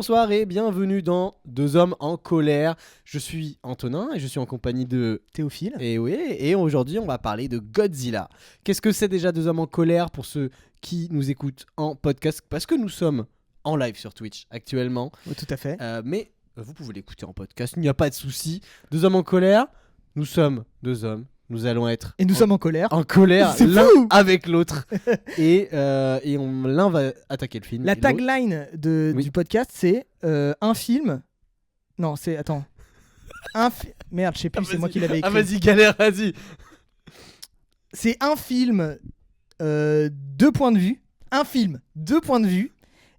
bonsoir et bienvenue dans Deux hommes en colère. Je suis Antonin et je suis en compagnie de Théophile. Et oui, et aujourd'hui on va parler de Godzilla. Qu'est-ce que c'est déjà Deux hommes en colère pour ceux qui nous écoutent en podcast? Parce que nous sommes en live sur Twitch actuellement. Oui, tout à fait. Mais vous pouvez l'écouter en podcast, il n'y a pas de souci. Deux hommes en colère, nous sommes deux hommes. Nous allons être Et nous sommes en colère. en colère C'est l'un fou avec l'autre. L'un va attaquer le film. La et l'autre- tagline Oui. du podcast, c'est un film. Non, c'est. Attends. Merde, je sais plus, c'est moi qui l'avais écrit. Ah vas-y, galère, vas-y. C'est un film, deux points de vue. Un film, deux points de vue.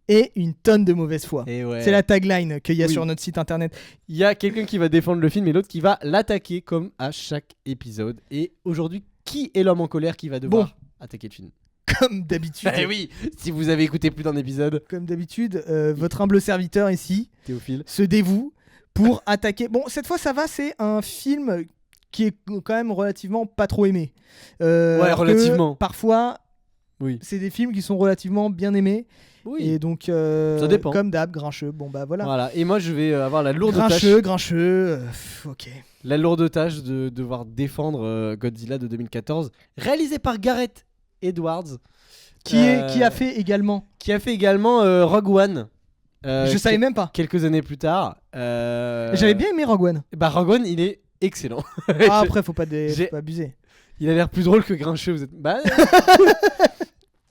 Et une tonne de mauvaise foi. Et ouais. C'est la tagline qu'il y a Oui. sur notre site internet. Il y a quelqu'un qui va défendre le film et l'autre qui va l'attaquer comme à chaque épisode. Et aujourd'hui, qui est l'homme en colère qui va devoir attaquer le film? Comme d'habitude. Eh oui, si vous avez écouté plus d'un épisode, Comme d'habitude, votre humble serviteur ici Théophile. se dévoue pour attaquer. Bon, cette fois, ça va, c'est un film qui est quand même relativement pas trop aimé. Alors que relativement. Parfois, Oui. c'est des films qui sont relativement bien aimés. Oui. Et donc, Ça dépend. comme d'hab, grincheux. Bon, bah voilà. Voilà. Et moi, je vais avoir la lourde tâche. Grincheux, ok. La lourde tâche de devoir défendre Godzilla de 2014, réalisé par Gareth Edwards, Qui a fait également. qui a fait également Rogue One. Je savais même pas. Quelques années plus tard. J'avais bien aimé Rogue One. Bah Rogue One, il est excellent. Ah, après, faut pas abuser. Il a l'air plus drôle que Grincheux. Vous êtes... Bah,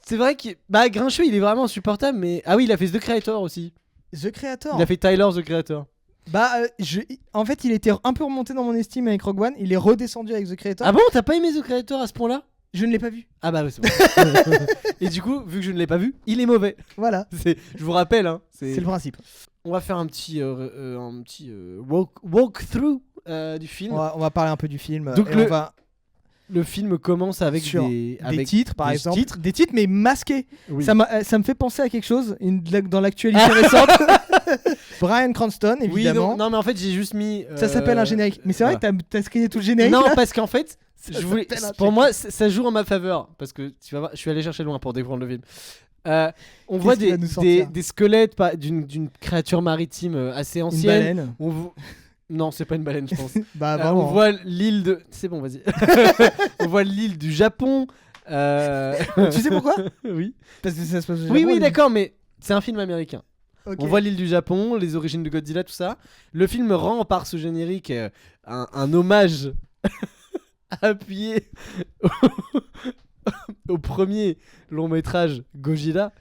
c'est vrai que Grincheux, il est vraiment insupportable. Mais ah oui, il a fait The Creator aussi. The Creator. Il a fait Tyler The Creator. Bah, en fait, il était un peu remonté dans mon estime avec Rogue One. Il est redescendu avec The Creator. Ah bon, t'as pas aimé The Creator à ce point-là? Je ne l'ai pas vu. Ah bah oui, c'est bon. Et du coup, vu que je ne l'ai pas vu, il est mauvais. Voilà. Je vous rappelle, hein, C'est le principe. on va faire un petit walkthrough du film. On va parler un peu du film. Donc et on va Le film commence avec sur des titres, par des exemple. titres. Des titres, mais masqués. Oui. Ça me fait penser à quelque chose dans l'actualité récente. Bryan Cranston, Oui, évidemment. non, mais en fait, j'ai juste mis. Ça s'appelle un générique. Mais c'est vrai voilà. que t'as screené tout le générique. Non, là parce qu'en fait, Ça je voulais, s'appelle un pour check. moi, ça joue en ma faveur. Parce que tu vas voir, je suis allé chercher loin pour défendre le film. On voit qu'il va nous des sortir squelettes d'une créature maritime assez Une ancienne. baleine. Non, c'est pas une baleine, je pense. Bah, On vraiment. voit l'île de. C'est bon, vas-y. On voit l'île du Japon. Tu sais pourquoi? Oui. Parce que ça se passe au Oui, Japon, oui, il- d'accord, mais c'est un film américain. Ok. On voit l'île du Japon, les origines de Godzilla, tout ça. Le film rend par ce générique un hommage appuyé au premier long métrage Godzilla,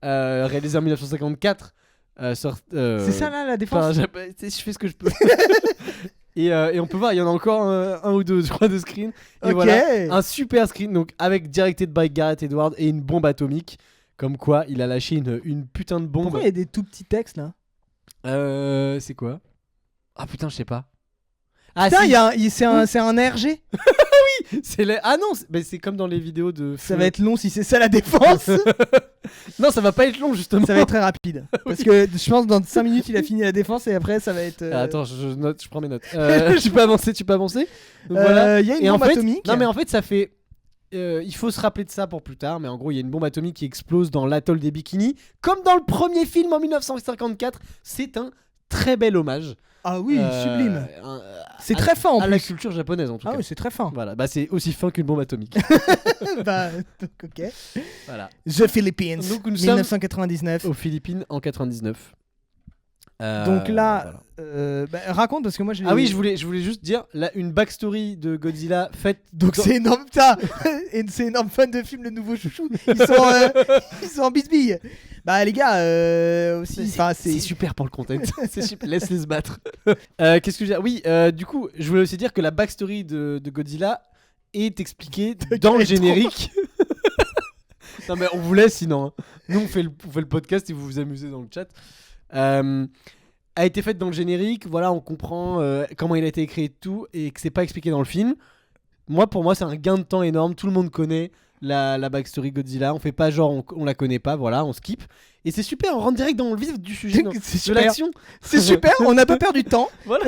réalisé en 1954. C'est ça là la défense. Je fais ce que je peux. Et on peut voir, il y en a encore un ou deux, je crois, de screen. Et Ok. voilà, un super screen, donc avec directed by Gareth Edwards et une bombe atomique. Comme quoi, il a lâché une putain de bombe. Pourquoi il y a des tout petits textes là? C'est quoi? Ah putain, je sais pas. Ah Putain, si, c'est un RG. ah non, c'est comme dans les vidéos de. Ça va être long si c'est ça la défense. Non, ça va pas être long justement. Ça va être très rapide. Parce que je pense que dans 5 minutes il a fini la défense et après ça va être. Ah, attends, je note, je prends mes notes. Tu peux avancer. Donc, voilà. Il y a une Et bombe en fait, atomique. non mais en fait ça fait. Il faut se rappeler de ça pour plus tard, mais en gros il y a une bombe atomique qui explose dans l'atoll des Bikinis, comme dans le premier film en 1954. C'est un très bel hommage. Ah oui, sublime. un- C'est très fin en à la plus. culture japonaise en tout Ah cas. oui, c'est très fin. Voilà, bah c'est aussi fin qu'une bombe atomique. Bah, donc, ok. Voilà. The Philippines, Donc, nous sommes 1999. Aux Philippines en 99. Donc là, voilà. raconte parce que moi j'ai. Ah oui, je voulais juste dire là, une backstory de Godzilla faite. Donc dans- c'est énorme, ça. Et c'est énorme fan de film, le nouveau chouchou. Ils sont en bisbille. Bah les gars, aussi. Enfin, c'est super pour le content. C'est super. Laisse-les se battre. Qu'est-ce que je veux dire? Oui, du coup, je voulais aussi dire que la backstory de Godzilla est expliquée dans le générique. Non mais on vous laisse sinon. Hein. Nous on fait le podcast et vous vous amusez dans le chat. A été faite dans le générique. Voilà, on comprend comment il a été écrit et tout, et que c'est pas expliqué dans le film. Pour moi, c'est un gain de temps énorme. Tout le monde connaît la backstory Godzilla. On fait pas genre on la connaît pas. Voilà, on skip. Et c'est super. On rentre direct dans le vif du sujet, C'est de super. l'action. C'est super, on n'a pas perdu de temps. Voilà.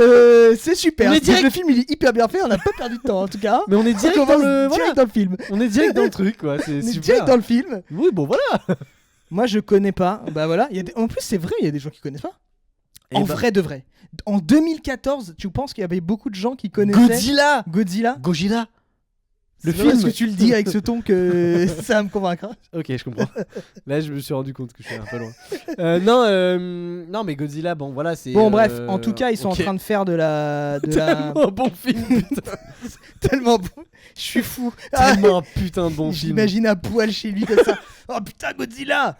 C'est super. On est direct- Le film il est hyper bien fait, on n'a pas perdu de temps en tout cas. Mais on est direct On dans commence le. direct Voilà. dans le film. On est direct dans le truc, quoi. C'est On est super. direct dans le film. Oui, bon voilà. Moi je connais pas. Bah voilà. En plus c'est vrai, il y a des gens qui connaissent pas. En ben- vrai de vrai. En 2014, tu penses qu'il y avait beaucoup de gens qui connaissaient Godzilla Gojira. Le C'est parce film. que tu le dis avec ce ton que ça va me convaincre. Ok, je comprends. Là, je me suis rendu compte que je suis un peu loin. Non, mais Godzilla, bon, voilà, c'est. Bon, bref, en tout cas, ils sont ok. en train de faire de la. Tellement un bon film, putain. Tellement bon. Je suis fou. Tellement un putain de bon film. J'imagine à poil chez lui comme ça. Oh putain, Godzilla.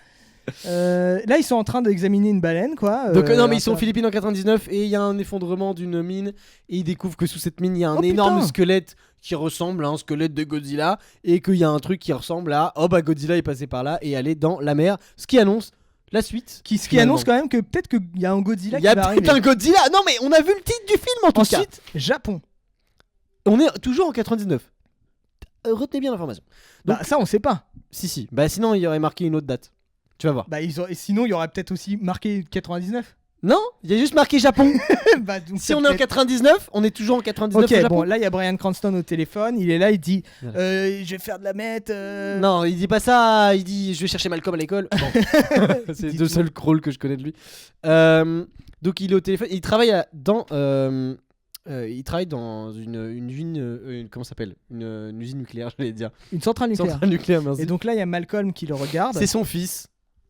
Là, ils sont en train d'examiner une baleine, quoi. Donc, non, mais ils sont aux enfin, Philippines en 99 et il y a un effondrement d'une mine et ils découvrent que sous cette mine, il y a un Oh, énorme putain. squelette qui ressemble à un squelette de Godzilla et qu'il y a un truc qui ressemble à oh bah Godzilla est passé par là et allé dans la mer, ce qui annonce la suite. Qui finalement. annonce quand même que peut-être qu'il y a un Godzilla Il y a qui va peut-être arriver. un Godzilla. Non, mais on a vu le titre du film en tout cas. Ensuite, Japon. On est toujours en 99. Retenez bien l'information. Donc, Bah, ça, on sait pas. si. Bah, sinon, il y aurait marqué une autre date. Tu vas voir. Bah, et sinon, il y aurait peut-être aussi marqué 99. Non, il y a juste marqué Japon. Bah, donc, Si on est en 99, on est toujours en 99 Ok, au Japon. bon, là, il y a Bryan Cranston au téléphone. Il est là, il dit Voilà. je vais faire de la meth. Non, il dit pas ça. Il dit je vais chercher Malcolm à l'école. Bon. C'est les deux seuls rôles que je connais de lui. Donc il est au téléphone. Il travaille il travaille dans une usine. Comment ça s'appelle une usine nucléaire, j'allais dire. Une centrale nucléaire. Centrale nucléaire, merci. Et donc là, il y a Malcolm qui le regarde. C'est son fils.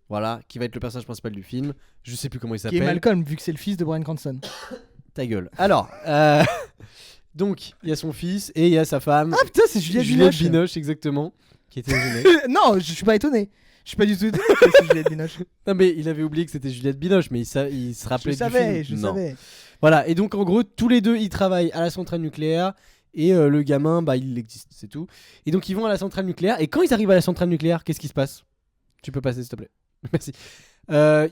Voilà, qui va être le personnage principal du film. Je sais plus comment il Qui est s'appelle. Malcolm, vu que c'est le fils de Bryan Cranston. Ta gueule. Alors, donc il y a son fils et il y a sa femme. Ah putain, c'est Juliette Juliette Binoche. Binoche, exactement, qui était gênée. Non, je suis pas étonné. Je suis pas du tout étonné que c'est Juliette Binoche. Non mais il avait oublié que c'était Juliette Binoche, mais il se rappelait Je du savais, film. je Non. savais. Voilà, et donc en gros, tous les deux, ils travaillent à la centrale nucléaire et le gamin, bah il existe, c'est tout. Et donc ils vont à la centrale nucléaire et quand ils arrivent à la centrale nucléaire, qu'est-ce qui se passe? Tu peux passer s'il te plaît. Merci.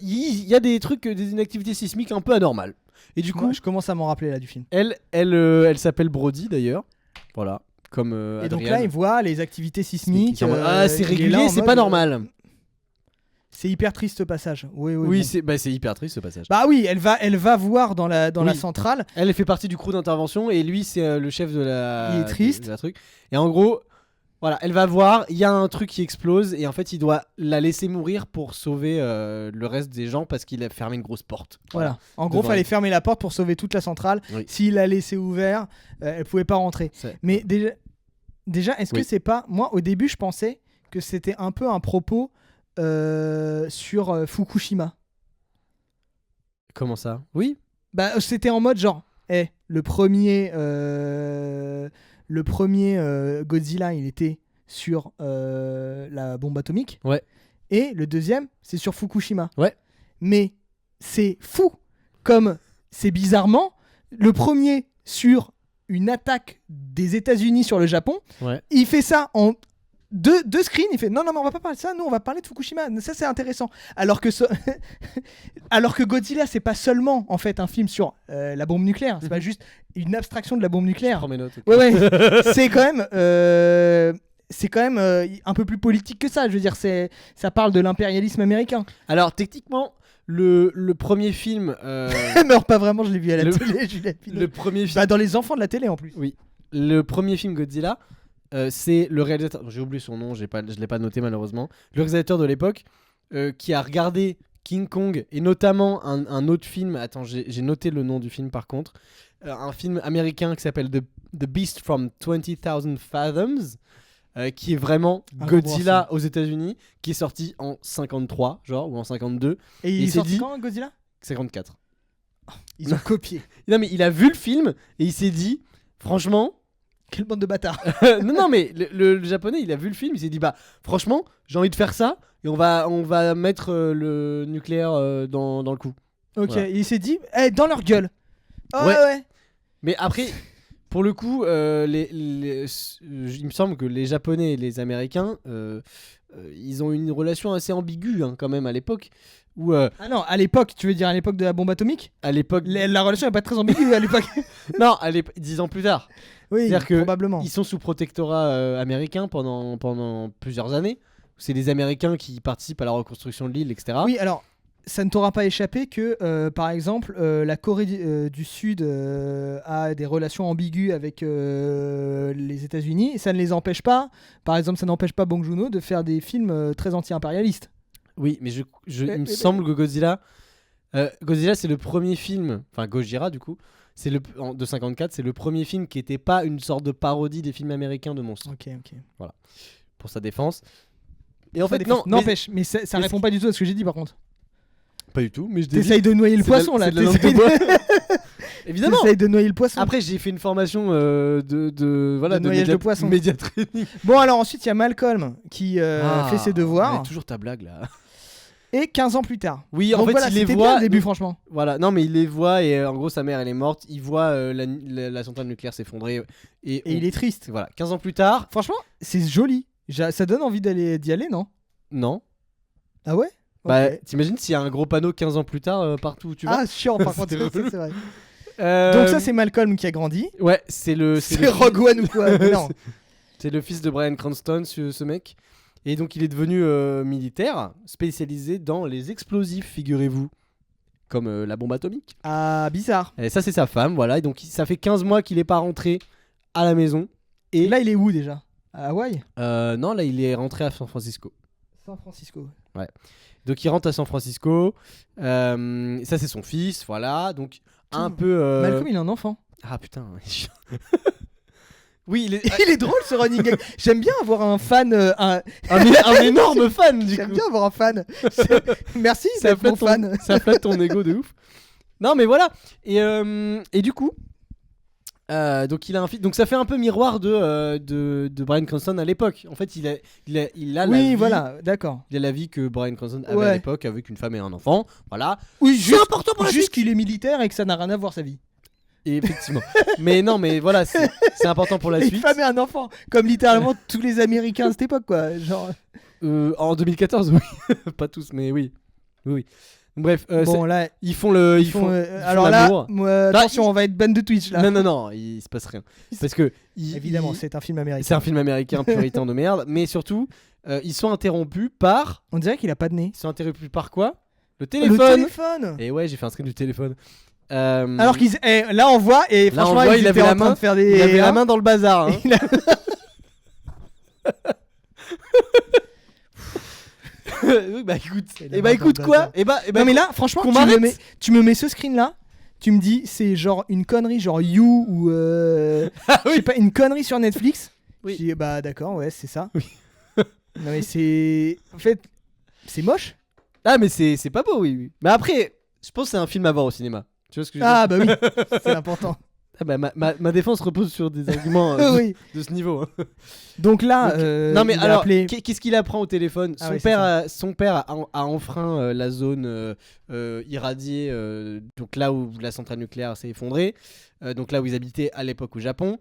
Il y a des trucs, une activité sismique un peu anormale. Et du coup, Moi, je commence à m'en rappeler là du film. elle s'appelle Brody d'ailleurs. Voilà, comme Et donc Adriane. là, il voit les activités sismiques. Qui est en mode, ah, c'est il est là régulier, en c'est mode, pas normal. C'est hyper triste ce passage. Oui, oui. Oui, bon. c'est hyper triste ce passage. Bah oui, elle va voir dans la Oui. centrale. Elle fait partie du crew d'intervention et lui c'est le chef de la. Il est triste. de la truc. Et en gros, voilà, elle va voir, il y a un truc qui explose et en fait il doit la laisser mourir pour sauver le reste des gens parce qu'il a fermé une grosse porte. Voilà. En gros, Devant fallait elle. fermer la porte pour sauver toute la centrale. Oui. S'il la laissait ouvert, elle pouvait pas rentrer. Mais déjà, est-ce que Oui. c'est pas... Moi, au début, je pensais que c'était un peu un propos sur Fukushima. Comment ça? Oui. Bah, c'était en mode genre, le premier Godzilla, il était sur la bombe atomique. Ouais. Et le deuxième, c'est sur Fukushima. Ouais. Mais c'est fou, comme c'est bizarrement le premier sur une attaque des États-Unis sur le Japon. Ouais. Il fait ça en deux screens. Il fait non, mais on va pas parler de ça. Nous, on va parler de Fukushima. Ça, c'est intéressant. Alors que Godzilla, c'est pas seulement en fait un film sur la bombe nucléaire. C'est pas juste une abstraction de la bombe Je nucléaire. prends mes notes. ok. Ouais. C'est quand même un peu plus politique que ça. Je veux dire, ça parle de l'impérialisme américain. Alors techniquement, le premier film. Elle meurt pas vraiment. Je l'ai vu à la Le- télé. Juliette Binoche. le premier film. Bah, dans les enfants de la télé en plus. Oui. Le premier film Godzilla, c'est le réalisateur. J'ai oublié son nom, je l'ai pas noté malheureusement. Le réalisateur de l'époque qui a regardé King Kong et notamment un autre film. Attends, j'ai noté le nom du film par contre. Un film américain qui s'appelle The Beast from 20,000 Fathoms. Qui est vraiment Un gros Godzilla aux États-Unis, qui est sorti en 53, genre, ou en 52, Et il est s'est sorti dit- quand, Godzilla? 54. Ils ont copié. Non, mais il a vu le film et il s'est dit, franchement, Quelle bande de bâtards. non, mais le japonais, il a vu le film, il s'est dit, bah, franchement, j'ai envie de faire ça et on va mettre le nucléaire dans le coup. Ok, Voilà. il s'est dit, dans leur gueule. Oh, Ouais. ouais. Mais après, pour le coup, il me semble que les Japonais et les Américains, ils ont une relation assez ambiguë hein, quand même à l'époque. Où Ah non, à l'époque, tu veux dire à l'époque de la bombe atomique? à l'époque, La relation n'est pas très ambiguë à l'époque. non, 10 ans plus tard, Oui, C'est-à-dire que probablement. ils sont sous protectorat américain pendant plusieurs années. C'est des Américains qui participent à la reconstruction de l'île, etc. Oui, alors, ça ne t'aura pas échappé que, par exemple, la Corée du Sud a des relations ambiguës avec les États-Unis. Ça ne les empêche pas, par exemple, ça n'empêche pas Bong Joon-ho de faire des films très anti-impérialistes. Oui, mais il me mais- semble que Godzilla, Godzilla, c'est le premier film, enfin Gojira du coup, de 54, c'est le premier film qui était pas une sorte de parodie des films américains de monstres, Ok. pour sa défense. Et en Ça fait, défense. non, N'empêche, mais ça répond pas du tout à ce que j'ai dit par contre. pas du tout, mais je T'essayes de noyer le poisson là. C'est de la langue de bois. Évidemment. T'essayes de noyer le poisson. Après, j'ai fait une formation de noyage de poisson. média training. Bon, alors ensuite, il y a Malcolm qui fait ses devoirs. Ouais, toujours ta blague là. Et 15 ans plus tard. Oui, Donc en fait, voilà, il les c'était voit. bien le début, franchement. Voilà, non, mais il les voit et en gros, sa mère elle est morte. Il voit la centrale nucléaire s'effondrer. Et il est triste. Voilà, 15 ans plus tard. Franchement, c'est joli. Ça donne envie d'y aller, non? Non. Ah ouais? Bah, Ok. t'imagines s'il y a un gros panneau 15 ans plus tard partout où tu vas. Ah, chiant, par contre, C'était ça, relou. c'est vrai. Donc, ça, c'est Malcolm qui a grandi. Ouais, c'est le. C'est Rogue One ou quoi? Non. C'est le fils de Bryan Cranston, ce mec. Et donc, il est devenu militaire, spécialisé dans les explosifs, figurez-vous. Comme la bombe atomique. Ah, bizarre. Et ça, c'est sa femme, voilà. Et donc, ça fait 15 mois qu'il est pas rentré à la maison. Et Là, il est où déjà? À Hawaï? non, là, il est rentré à San Francisco. San Francisco. Donc, il rentre à San Francisco. Ça, c'est son fils, voilà. Donc, un peu. Malcolm, il a un enfant. Ah putain. Oui, il est Il est drôle ce running gag. J'aime bien avoir un fan. un énorme fan du J'aime coup. bien avoir un fan. Merci Ça d'être mon flatte fan. ça flatte ton ego de ouf. Non mais voilà. Et du coup, donc il a un fils. Donc ça fait un peu miroir de Bryan Cranston à l'époque. En fait, il a la Oui, vie. voilà, d'accord. Il a la vie que Bryan Cranston avait Ouais. à l'époque avec une femme et un enfant. Voilà. Oui, C'est important pour la juste suite. qu'il est militaire et que ça n'a rien à voir sa vie. Et effectivement. Mais non, mais voilà, c'est important pour la Une suite. femme et un enfant, comme littéralement tous les Américains à cette époque, quoi. Genre. En 2014, oui. Pas tous, mais oui. Oui. Bref, Bon là, ils font le. ils font, font alors là, l'amour. moi, attention, on va être ban de Twitch là. Non, il se passe rien. Parce que. Évidemment, c'est un film c'est américain. un film américain puritain de merde, mais surtout, ils sont interrompus par. On dirait qu'il a pas de nez. Ils sont interrompus par quoi? Le Le téléphone. téléphone. Et ouais, j'ai fait un screen du téléphone. Alors qu'ils, là on voit et Là, on franchement voit, ils il étaient avait en la train main- de faire des. il avait la main dans le bazar. Hein. Il a- Oui, bah écoute. Il a Et bah main dans écoute le quoi? bazar. Et bah Non mais là, franchement, qu'on tu me, m'arrête. tu me mets ce screen là, tu me dis c'est genre une connerie, genre You ou Ah je sais oui. pas, une connerie sur Netflix. Oui. Je dis bah d'accord, ouais c'est ça. Oui. Non mais c'est, en fait, c'est moche. Ah mais c'est pas beau, oui. Mais après, je pense que c'est un film à voir au cinéma. Tu vois ce que je veux dire? Ah bah oui, c'est important. Ah bah, ma défense repose sur des arguments Oui. de ce niveau. Hein. Donc là, Donc, non mais il a alors, appelé- qu'est-ce qu'il apprend au téléphone? Ah Son, ouais, père son père a enfreint la zone irradiée, donc là où la centrale nucléaire s'est effondrée, donc là où ils habitaient à l'époque au Japon.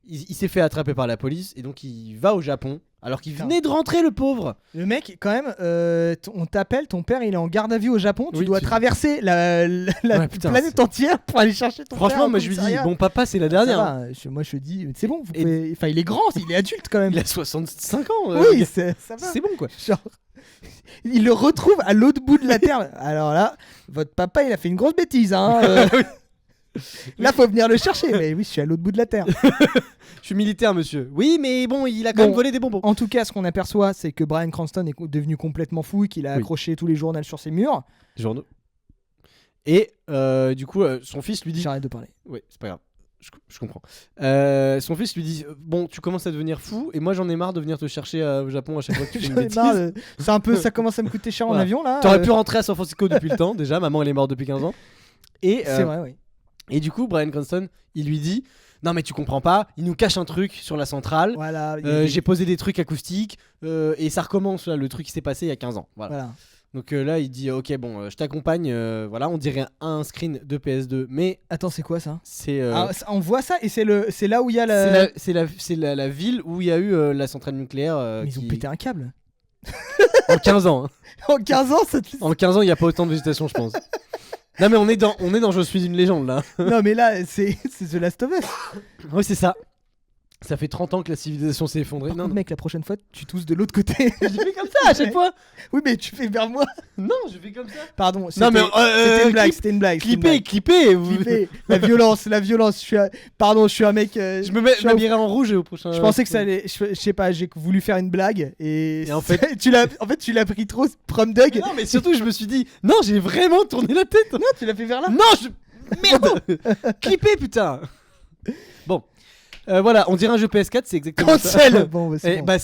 Il s'est fait attraper par la police et donc il va au Japon alors qu'il Putain. venait de rentrer, le pauvre. Le mec, quand même, on t'appelle, ton père il est en garde à vue au Japon, tu Oui, dois tu- traverser la Ouais, putain, planète entière pour aller chercher ton père. Franchement, au moi je lui dis, commissariat. bon papa, c'est la Ça dernière. va, hein. moi je dis, c'est bon, vous Et- pouvez... enfin il est grand, il est adulte quand même. Il a 65 ans. Oui, ça va. c'est bon quoi. Genre, il le retrouve à l'autre bout de la terre. Alors là, votre papa il a fait une grosse bêtise, hein. Là faut venir le chercher. Mais oui, je suis à l'autre bout de la terre. Je suis militaire, monsieur. Oui, mais bon, il a quand même Bon. volé des bonbons. En tout cas, ce qu'on aperçoit, c'est que Bryan Cranston est devenu complètement fou et qu'il a Oui. accroché tous les journaux sur ses murs. Journaux. Et du coup, son fils lui dit. J'arrête de parler. Oui, c'est pas grave. Je comprends. Son fils lui dit bon, tu commences à devenir fou et moi j'en ai marre de venir te chercher au Japon à chaque fois que tu fais une J'en ai bêtise. marre de- C'est un peu, ça commence à me coûter cher en Voilà. avion là. T'aurais pu rentrer à San Francisco depuis le temps déjà. Maman elle est morte depuis 15 ans. Et, C'est vrai, oui. et du coup, Bryan Cranston il lui dit non, mais tu comprends pas, il nous cache un truc sur la centrale. Voilà. il y a- J'ai posé des trucs acoustiques et ça recommence là, le truc qui s'est passé il y a 15 ans. Voilà. Voilà. Donc là, il dit ok, bon, je t'accompagne. Voilà, on dirait un screen de PS2, mais Attends, c'est quoi ça c'est On voit ça et c'est là où il y a c'est la ville où il y a eu la centrale nucléaire. Mais ils ont qui- pété un câble. En 15 ans. Hein. En 15 ans, ça te fait... En 15 ans, il n'y a pas autant de végétation, je pense. Non, mais on est dans Je suis une légende là. Non, mais là, c'est The Last of Us. Oui, c'est ça. Ça fait 30 ans que la civilisation s'est effondrée. Par Non, contre, non. mec, la prochaine fois, tu tousses de l'autre côté. Je fais comme ça à chaque fois. Oui, mais tu fais vers moi. Non, je fais comme ça. Pardon, Non, mais c'était une blague, c'était une blague. c'était une blague. Clippez. Clippé. La violence. Pardon, je suis un mec. Je me m'habillerai en rouge au prochain. Je pensais que ça allait. Je sais pas, j'ai voulu faire une blague et en fait- tu l'as pris trop, prom dog. Non, mais surtout, je me suis dit, non, j'ai vraiment tourné la tête. Non, tu l'as fait vers là. Non, merde. Clippez, putain. Bon. Voilà, on dirait un jeu PS4, c'est exactement ça. Cancel. Bon, bah, c'est Et bon. bah,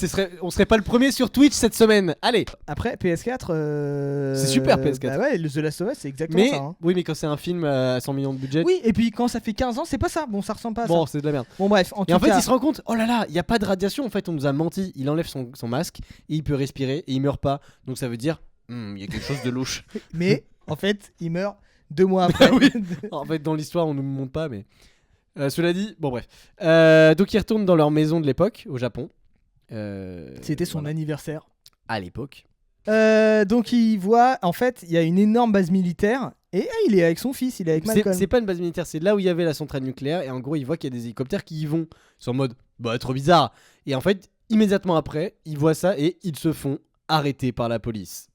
on serait pas le premier sur Twitch cette semaine. Allez. Après PS4. C'est super, PS4. Bah ouais, le The Last of Us, c'est exactement Mais ça. Hein. oui, mais quand c'est un film à 100 millions de budget. Oui, et puis quand ça fait 15 ans, c'est pas ça. Bon, ça ressemble pas à Bon, ça. c'est de la merde. Bon, bref, en Et tout en fait, cas. il se rend compte, oh là là, il y a pas de radiation. En fait, on nous a menti. Il enlève son masque et il peut respirer et il meurt pas. Donc ça veut dire, il y a quelque chose de louche. Mais en fait, il meurt 2 mois après. oui. En fait, dans l'histoire, on nous le montre pas, mais cela dit, bon bref. Donc ils retournent dans leur maison de l'époque, au Japon. C'était son voilà. anniversaire. À l'époque. Donc il voit, en fait, il y a une énorme base militaire et il est avec son fils, il est avec Malcolm. C'est pas une base militaire, c'est là où il y avait la centrale nucléaire. Et en gros, il voit qu'il y a des hélicoptères qui y vont. Ils sont en mode, bah trop bizarre. Et en fait, immédiatement après, ils voient ça et ils se font arrêter par la police.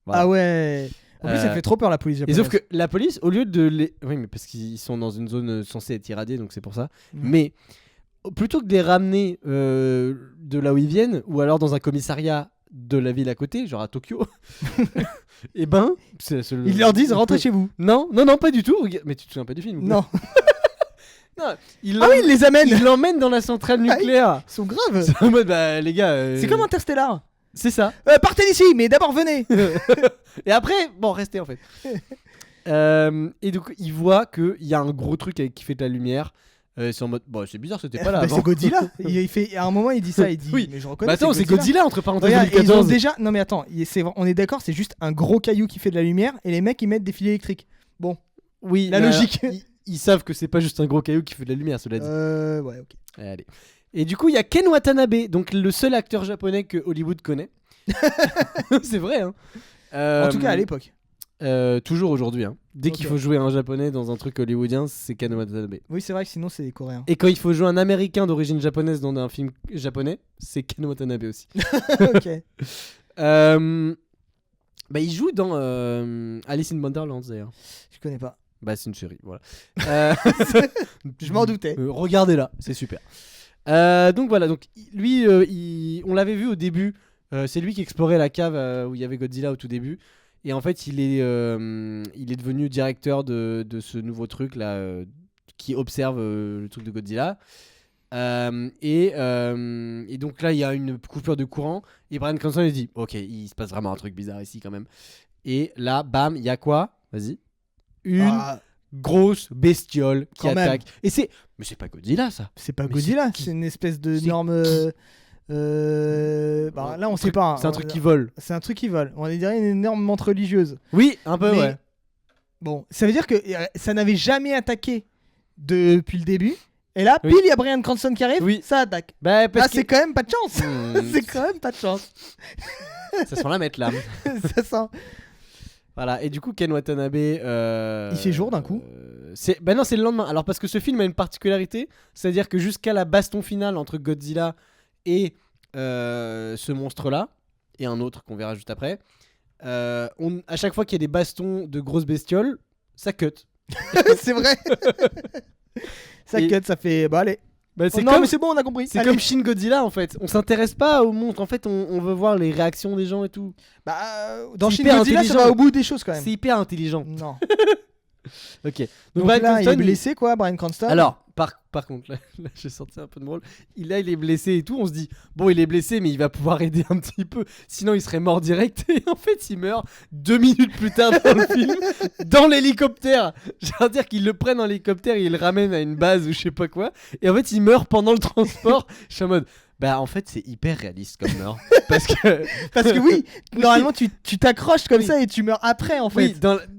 Voilà. Ah ouais. En plus, ça fait trop peur la police Et japonaise. sauf que la police, au lieu de les. Oui, mais parce qu'ils sont dans une zone censée être irradiée, donc c'est pour ça. Mais plutôt que de les ramener de là où ils viennent, ou alors dans un commissariat de la ville à côté, genre à Tokyo, et ben. Ils leur disent rentrez chez vous. Non, pas du tout. Mais tu te souviens pas du film ou quoi Non. Non, Ah oui, ils les amènent. Ils l'emmènent dans la centrale nucléaire. Ils sont graves. C'est en mode, bah les gars. C'est comme Interstellar. C'est ça. Partez d'ici, mais d'abord venez. Et après, bon, restez en fait. Et donc, il voit qu'il y a un gros truc qui fait de la lumière. C'est en mode, bon, c'est bizarre, c'était pas là. Bah, avant. c'est Godzilla. Il fait, à un moment, il dit ça. Il dit, Oui. mais je reconnais. Bah attends, c'est Godzilla entre parenthèses. Regarde, et ils 2014. ont déjà. Non mais attends, on est d'accord, c'est juste un gros caillou qui fait de la lumière et les mecs ils mettent des fils électriques. Bon, Oui, la logique. Ils savent que c'est pas juste un gros caillou qui fait de la lumière, cela dit. Ouais, ok. Allez. Et du coup, il y a Ken Watanabe, donc le seul acteur japonais que Hollywood connaît. C'est vrai, hein. En tout cas à l'époque. Toujours aujourd'hui, hein. Dès qu'il Ok. faut jouer un japonais dans un truc hollywoodien, c'est Ken Watanabe. Oui, c'est vrai que sinon c'est coréen. Et quand il faut jouer un américain d'origine japonaise dans un film japonais, c'est Ken Watanabe aussi. Ok. Bah, il joue dans Alice in Wonderland d'ailleurs. Je connais pas. Bah, c'est une série, voilà. Je m'en doutais. Regardez-la, c'est super. Donc voilà, donc lui, on l'avait vu au début. C'est lui qui explorait la cave où il y avait Godzilla au tout début. Et en fait, il est devenu directeur de ce nouveau truc là qui observe le truc de Godzilla. Et donc là, il y a une coupure de courant. Et Bryan Cranston il dit, ok, il se passe vraiment un truc bizarre ici quand même. Et là, bam, il y a quoi? Vas-y. Une grosse bestiole qui Quand même. attaque. Et mais c'est pas Godzilla ça. C'est pas Mais Godzilla, c'est c'est une espèce de c'est norme. Bah, là, on sait pas. C'est un truc qui vole. C'est un truc qui vole. On dirait une énorme montre religieuse. Oui, un peu, Mais- ouais. Bon, ça veut dire que ça n'avait jamais attaqué depuis le début. Et là, Oui. pile, il y a Bryan Cranston qui arrive, Oui. ça attaque. Bah, Là, parce c'est quand même pas de chance. que... C'est quand même pas de chance. Ça sent la mettre là. Ça sent. Voilà, et du coup, Ken Watanabe. Il fait jour d'un coup. Bah non, c'est le lendemain. Alors, parce que ce film a une particularité, c'est-à-dire que jusqu'à la baston finale entre Godzilla et ce monstre-là, et un autre qu'on verra juste après, à chaque fois qu'il y a des bastons de grosses bestioles, ça cut. C'est vrai. Ça Et- cut, ça fait. Bah, allez. Bah, c'est non, comme, mais c'est bon, on a compris. c'est Allez. comme Shin Godzilla en fait. On s'intéresse pas aux monstres. En fait, on veut voir les réactions des gens et tout. Bah, dans C'est Shin hyper Godzilla, ça intelligent. va au bout des choses quand même. C'est hyper intelligent. Non. Ok. Donc Bryan là, il est Cranston, blessé, quoi, Bryan Cranston. Alors, par contre, là j'ai sorti un peu de drôle. Il est blessé et tout. On se dit, bon, il est blessé, mais il va pouvoir aider un petit peu. Sinon, il serait mort direct. Et en fait, il meurt 2 minutes plus tard dans le film, dans l'hélicoptère. J'allais dire qu'ils le prennent en hélicoptère et ils le ramènent à une base ou je sais pas quoi. Et en fait, il meurt pendant le transport. Je suis en mode, bah, en fait, c'est hyper réaliste comme mort. Parce que oui, normalement, tu t'accroches comme Oui. ça et tu meurs après, en fait. oui,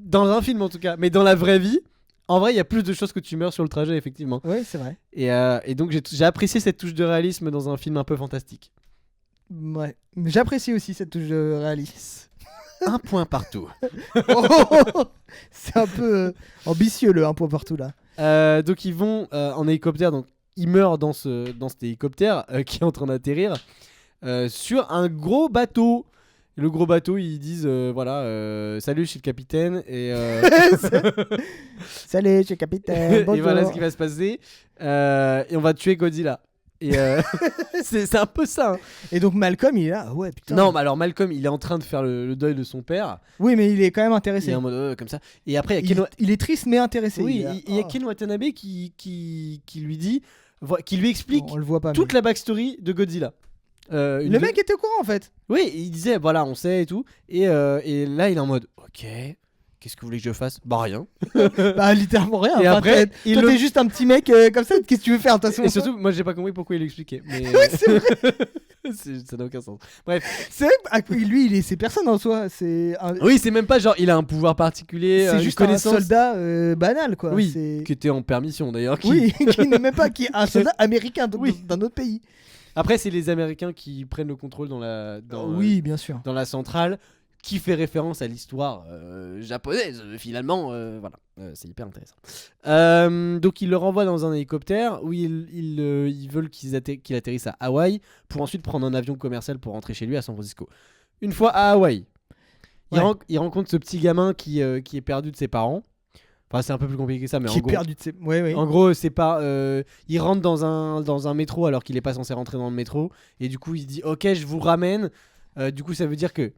dans un film en tout cas. Mais dans la vraie vie, en vrai, il y a plus de choses que tu meurs sur le trajet, effectivement. Oui, c'est vrai. Et donc j'ai apprécié cette touche de réalisme dans un film un peu fantastique. Ouais. J'apprécie aussi cette touche de réalisme. Un point partout. C'est un peu ambitieux le un point partout là. Donc ils vont en hélicoptère, donc il meurt dans cet hélicoptère qui est en train d'atterrir sur un gros bateau. Le gros bateau, ils disent salut, je suis le capitaine et Salut, je suis le capitaine. et Bonjour. voilà ce qui va se passer et on va tuer Godzilla. Et c'est un peu ça. Hein. Et donc Malcolm, il est là. Ah ouais, putain. Non, mais alors Malcolm, il est en train de faire le deuil de son père. Oui, mais il est quand même Il intéressé. est en mode comme ça. Et après, il y a Il est triste mais intéressé. oui, il y a Oh. Ken Watanabe qui lui dit, qui lui explique On le voit pas. toute la backstory de Godzilla. Le mec était au courant en fait. Oui, il disait voilà, on sait et tout. Et là, il est en mode ok, qu'est-ce que vous voulez que je fasse? Bah rien. Bah littéralement rien. Et Enfin, après, toi, t'es juste un petit mec comme ça. Qu'est-ce que tu veux faire de toute façon? Et surtout, moi, j'ai pas compris pourquoi il l'expliquait. Mais Oui, c'est vrai. ça n'a aucun sens. Bref. C'est vrai. Lui, c'est personne en soi. Oui, c'est même pas genre il a un pouvoir particulier. C'est une juste connaissance. un soldat banal quoi. Oui, C'est- qui était en permission d'ailleurs. Oui, qui n'est même pas qui est un soldat américain donc Oui. d'un autre pays. Après, c'est les Américains qui prennent le contrôle Oui, bien sûr. dans la centrale, qui fait référence à l'histoire japonaise finalement. Voilà, c'est hyper intéressant. Donc il le renvoie dans un hélicoptère où ils veulent qu'il atterrisse à Hawaï pour ensuite prendre un avion commercial pour rentrer chez lui à San Francisco. Une fois à Hawaï, Ouais. il rencontre ce petit gamin qui est perdu de ses parents. Enfin, c'est un peu plus compliqué que ça, mais Qui en est gros, perdu de ses. Ouais, ouais. en gros, c'est pas. Il rentre dans un métro alors qu'il est pas censé rentrer dans le métro. Et du coup, il se dit ok, je vous ramène. Du coup, ça veut dire que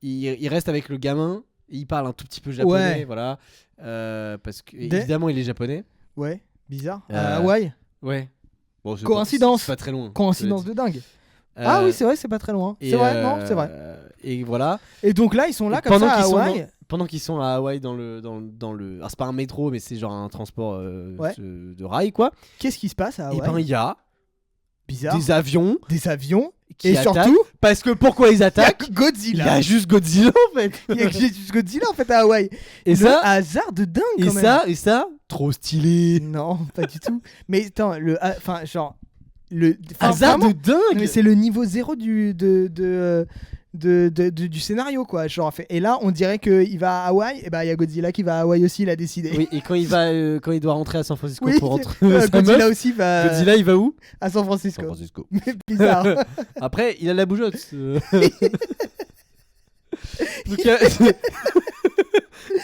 il reste avec le gamin. Et il parle un tout petit peu japonais, Ouais. voilà. Parce que Des- évidemment, il est japonais. Ouais, bizarre. Euh, À Hawaï, Ouais. Bon, c'est Coïncidence. pas très loin. coïncidence de dingue. Euh, Ah oui, c'est vrai, c'est pas très loin. et, C'est vrai, non, c'est vrai. Et voilà. Et donc là, ils sont là Et comme ça à qu'ils sont Hawaï. pendant qu'ils sont à Hawaï dans le alors c'est pas un métro mais c'est genre un transport Ouais. de rail quoi. Qu'est-ce qui se passe à Et ben Hawaï? il y a Bizarre. des avions Des avions. qui Et attaquent. surtout, Parce que pourquoi ils il y a attaquent? Il y Godzilla. a juste Godzilla en fait. Il y a juste Godzilla en fait à Hawaï. Et Le ça, hasard de dingue et quand même. ça, trop stylé. Non, pas du tout. Mais attends, enfin genre enfin, Hasard vraiment, de dingue. non, mais c'est le niveau zéro du scénario quoi. Genre, et là, on dirait qu'il va à Hawaï. Et bah, il y a Godzilla qui va à Hawaï aussi. Il a décidé. Oui, et quand il doit rentrer à San Francisco Oui, pour rentrer sa Godzilla meuf, aussi va Godzilla il va où? à San Francisco. San Francisco. Mais bizarre. Après, il a la bougeotte. Donc il y a...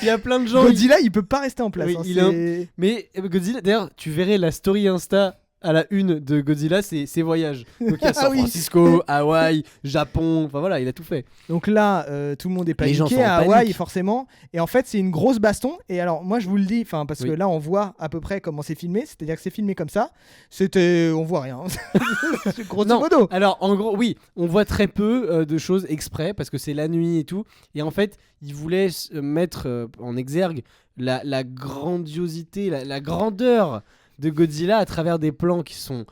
il y a plein de gens. Godzilla, il peut pas rester en place. Oui, hein, il est c'est- Mais Godzilla, d'ailleurs, tu verrais la story Insta à la une de Godzilla, c'est ses voyages. Donc il y a San Ah oui. Francisco, Hawaï, Japon, enfin voilà, il a tout fait. Donc là, tout le monde est Les gens paniqué sont en à Hawaï, panique. forcément. Et en fait, c'est une grosse baston. Et alors, moi, je vous le dis, parce que Oui. là, on voit à peu près comment c'est filmé. C'est-à-dire que c'est filmé comme ça. On voit rien. Grosso Non. modo. Alors en gros, oui, on voit très peu de choses exprès parce que c'est la nuit et tout. Et en fait, ils voulaient mettre en exergue la grandiosité, la grandeur de Godzilla à travers des plans qui sont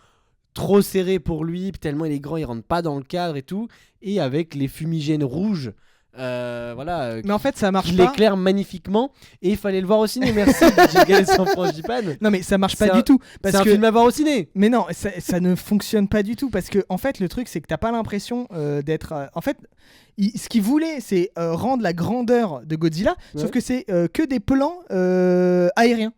trop serrés pour lui, tellement il est grand, il rentre pas dans le cadre et tout. Et avec les fumigènes rouges. Voilà, Mais en fait, ça marche qui pas. l'éclaire magnifiquement et il fallait le voir au ciné. Merci, j'ai regardé sans frangipane. Non, mais ça marche C'est pas un- du tout. C'est Parce un que. film à voir au ciné. Mais non, ça ne fonctionne pas du tout. Parce que, en fait, le truc, c'est que t'as pas l'impression d'être. En fait, ce qu'il voulait, c'est rendre la grandeur de Godzilla. Sauf Ouais. que c'est que des plans aériens.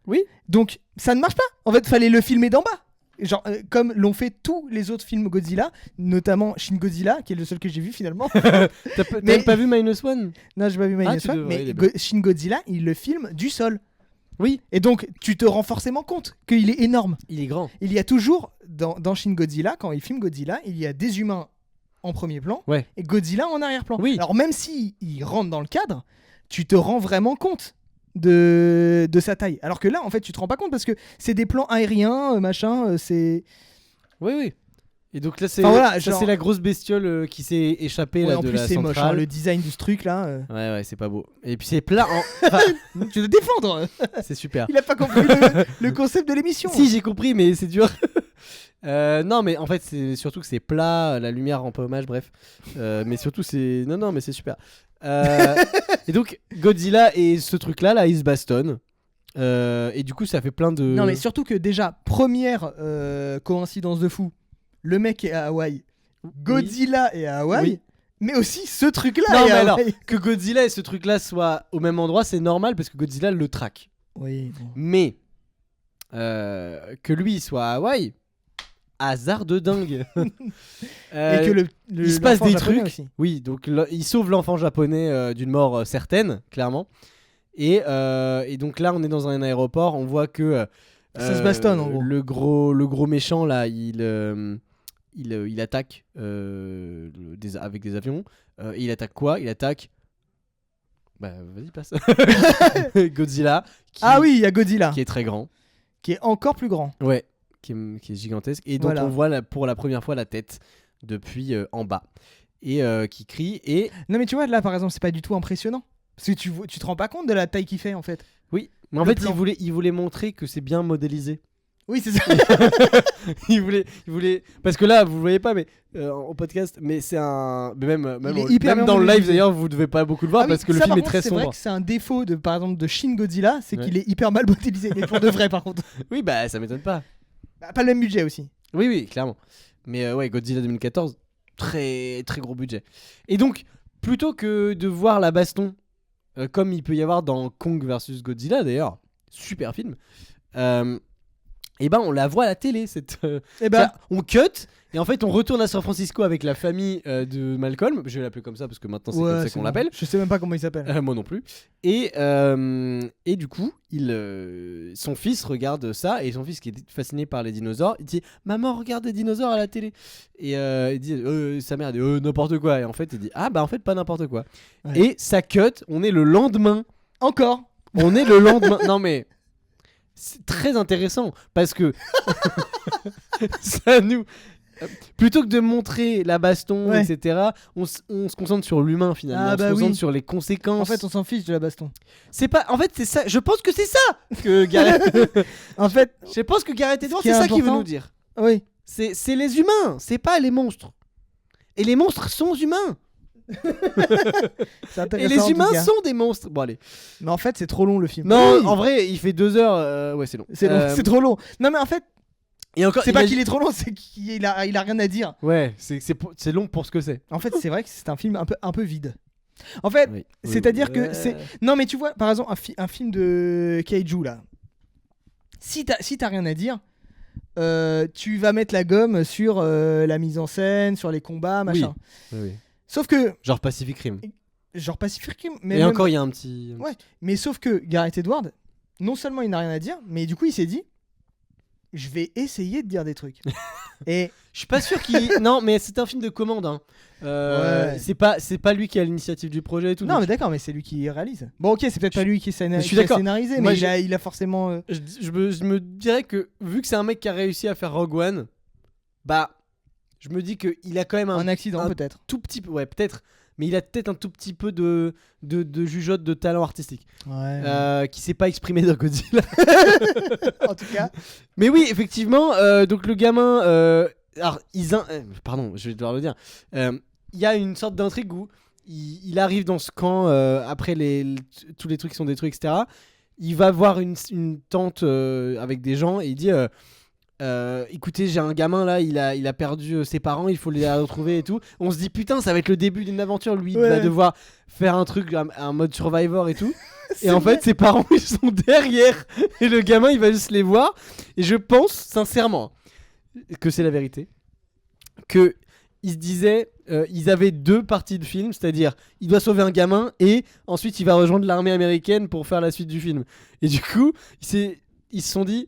Oui. Donc, ça ne marche pas. En fait, fallait le filmer d'en bas. Genre, comme l'ont fait tous les autres films Godzilla, notamment Shin Godzilla, qui est le seul que j'ai vu finalement. T'as Mais- pas vu Minus One? Non, j'ai pas vu Minus tu One, devrais, il mais est bien. Shin Godzilla, il le filme du sol. Oui. Et donc, tu te rends forcément compte qu'il est énorme. Il est grand. Il y a toujours, dans Shin Godzilla, quand il filme Godzilla, il y a des humains en premier plan Ouais. et Godzilla en arrière-plan. Oui. Alors, même si il rentre dans le cadre, tu te rends vraiment compte de sa taille. Alors que là, en fait, tu te rends pas compte parce que c'est des plans aériens, machin, c'est... Oui, oui. Et donc là, c'est Enfin, voilà, ça, genre- c'est la grosse bestiole qui s'est échappée Ouais, là, en de plus, la c'est moche, hein, centrale. le design de ce truc là. Ouais, ouais, c'est pas beau. Et puis c'est plat. Enfin, Tu veux défendre. c'est super. Il a pas compris le concept de l'émission. Si, j'ai compris, mais c'est dur. Non, mais en fait, c'est surtout que c'est plat, la lumière rend pas hommage, bref. Mais surtout, c'est. Non, mais c'est super. Et donc, Godzilla et ce truc-là, là, ils se bastonnent. Et du coup, ça fait plein de. Non, mais surtout que déjà, première coïncidence de fou, le mec est à Hawaï, Godzilla est à Hawaï, Oui. mais aussi ce truc-là Non, est mais à alors, Hawaï. que Godzilla et ce truc-là soient au même endroit, c'est normal parce que Godzilla le traque. Oui, bon. Mais que lui il soit à Hawaï, hasard de dingue. Et que il se passe l'enfant des japonais trucs. aussi. Oui, donc il sauve l'enfant japonais d'une mort certaine, clairement. Et donc là, on est dans un aéroport, on voit que Ça se bastonne, en gros. le gros méchant là, il attaque avec des avions. Il attaque quoi? Il attaque. Bah vas-y passe. Godzilla. Ah oui, il y a Godzilla, Qui est très grand. qui est encore plus grand. Ouais. Qui est gigantesque et dont Voilà. on voit pour la première fois la tête depuis en bas et qui crie et Non mais tu vois, là par exemple, c'est pas du tout impressionnant. Parce que tu te rends pas compte de la taille qu'il fait en fait. oui. Mais en Le fait, plan. il voulait montrer que c'est bien modélisé. Oui, c'est ça. il voulait parce que là vous le voyez pas mais au podcast mais c'est un mais même Il est hyper même bien dans le live modélisé. d'ailleurs vous devez pas beaucoup le voir Ah oui, parce que le ça, film par est contre, très c'est vrai sombre. que c'est un défaut de par exemple de Shin Godzilla, c'est Ouais. qu'il est hyper mal modélisé. Mais pour de vrai par contre. Oui bah ça m'étonne pas. Bah, pas le même budget aussi. Oui clairement. Mais ouais Godzilla 2014 très très gros budget. Et donc plutôt que de voir la baston comme il peut y avoir dans Kong versus Godzilla d'ailleurs, super film. Et ben on la voit à la télé Et bah, on cut et en fait on retourne à San Francisco avec la famille de Malcolm, je vais l'appeler comme ça parce que maintenant c'est comme ça qu'on bon. l'appelle. Je sais même pas comment il s'appelle. Moi non plus. Et du coup, son fils regarde ça et son fils qui est fasciné par les dinosaures, il dit maman regarde des dinosaures à la télé et il dit sa mère dit n'importe quoi et en fait il dit ah bah en fait pas n'importe quoi. Ouais. Et ça cut, on est le lendemain. Encore. On est le lendemain. Non mais c'est très intéressant parce que ça nous plutôt que de montrer la baston Ouais. etc on se concentre sur l'humain finalement. Ah On bah se concentre oui. sur les conséquences. En fait, on s'en fiche de la baston. C'est pas en fait c'est ça je pense que c'est ça que Gareth En fait, je pense que Gareth Edwards qui c'est est ça qu'il veut important- nous dire. oui. C'est les humains, c'est pas les monstres. Et les monstres sont humains. C'est Et intéressant. les en tout humains cas. sont des monstres. Bon allez. Mais en fait, c'est trop long le film. Non, Oui. en vrai, il fait 2 heures. Ouais, c'est long. C'est long, c'est trop long. Non mais en fait, Et encore, c'est pas imagine- qu'il est trop long, c'est qu'il a rien à dire. Ouais, c'est long pour ce que c'est. En fait, c'est vrai que c'est un film un peu vide. En fait, Oui. c'est-à-dire que c'est non mais tu vois, par exemple, un film de Kaiju là. Si t'as rien à dire, tu vas mettre la gomme sur la mise en scène, sur les combats, machin. Oui. Sauf que Genre Pacific Rim. genre Pacific Rim, mais Et même- encore, il y a un petit. Ouais. Mais sauf que Gareth Edwards, non seulement il n'a rien à dire, mais du coup il s'est dit, je vais essayer de dire des trucs. Et Je suis pas sûr qu'il. Non, mais c'est un film de commande. Hein. Ouais. C'est pas lui qui a l'initiative du projet et tout. non donc mais d'accord, mais c'est lui qui réalise. Bon ok, c'est peut-être pas lui qui je suis qui a d'accord. scénarisé, Moi, mais il a forcément. je me dirais que vu que c'est un mec qui a réussi à faire Rogue One, bah, je me dis qu'il a quand même Un accident un peut-être. tout petit peu, ouais, peut-être, mais il a peut-être un tout petit peu de jugeote de talent artistique Ouais. qui s'est pas exprimé dans Godzilla. En tout cas. Mais oui, effectivement, donc le gamin, alors pardon, je vais devoir le dire. Il y a une sorte d'intrigue où il arrive dans ce camp après tous les trucs qui sont détruits, etc. Il va voir une tente avec des gens et il dit écoutez, j'ai un gamin là, il a perdu ses parents, il faut les retrouver et tout. On se dit putain, ça va être le début d'une aventure. Lui, il Ouais. va devoir faire un truc, un mode survivor et tout. C'est Et en vrai. fait, ses parents ils sont derrière et le gamin il va juste les voir. Et je pense sincèrement que c'est la vérité. Que ils se disaient, ils avaient 2 parties de film, c'est-à-dire il doit sauver un gamin et ensuite il va rejoindre l'armée américaine pour faire la suite du film. Et du coup, ils se sont dit.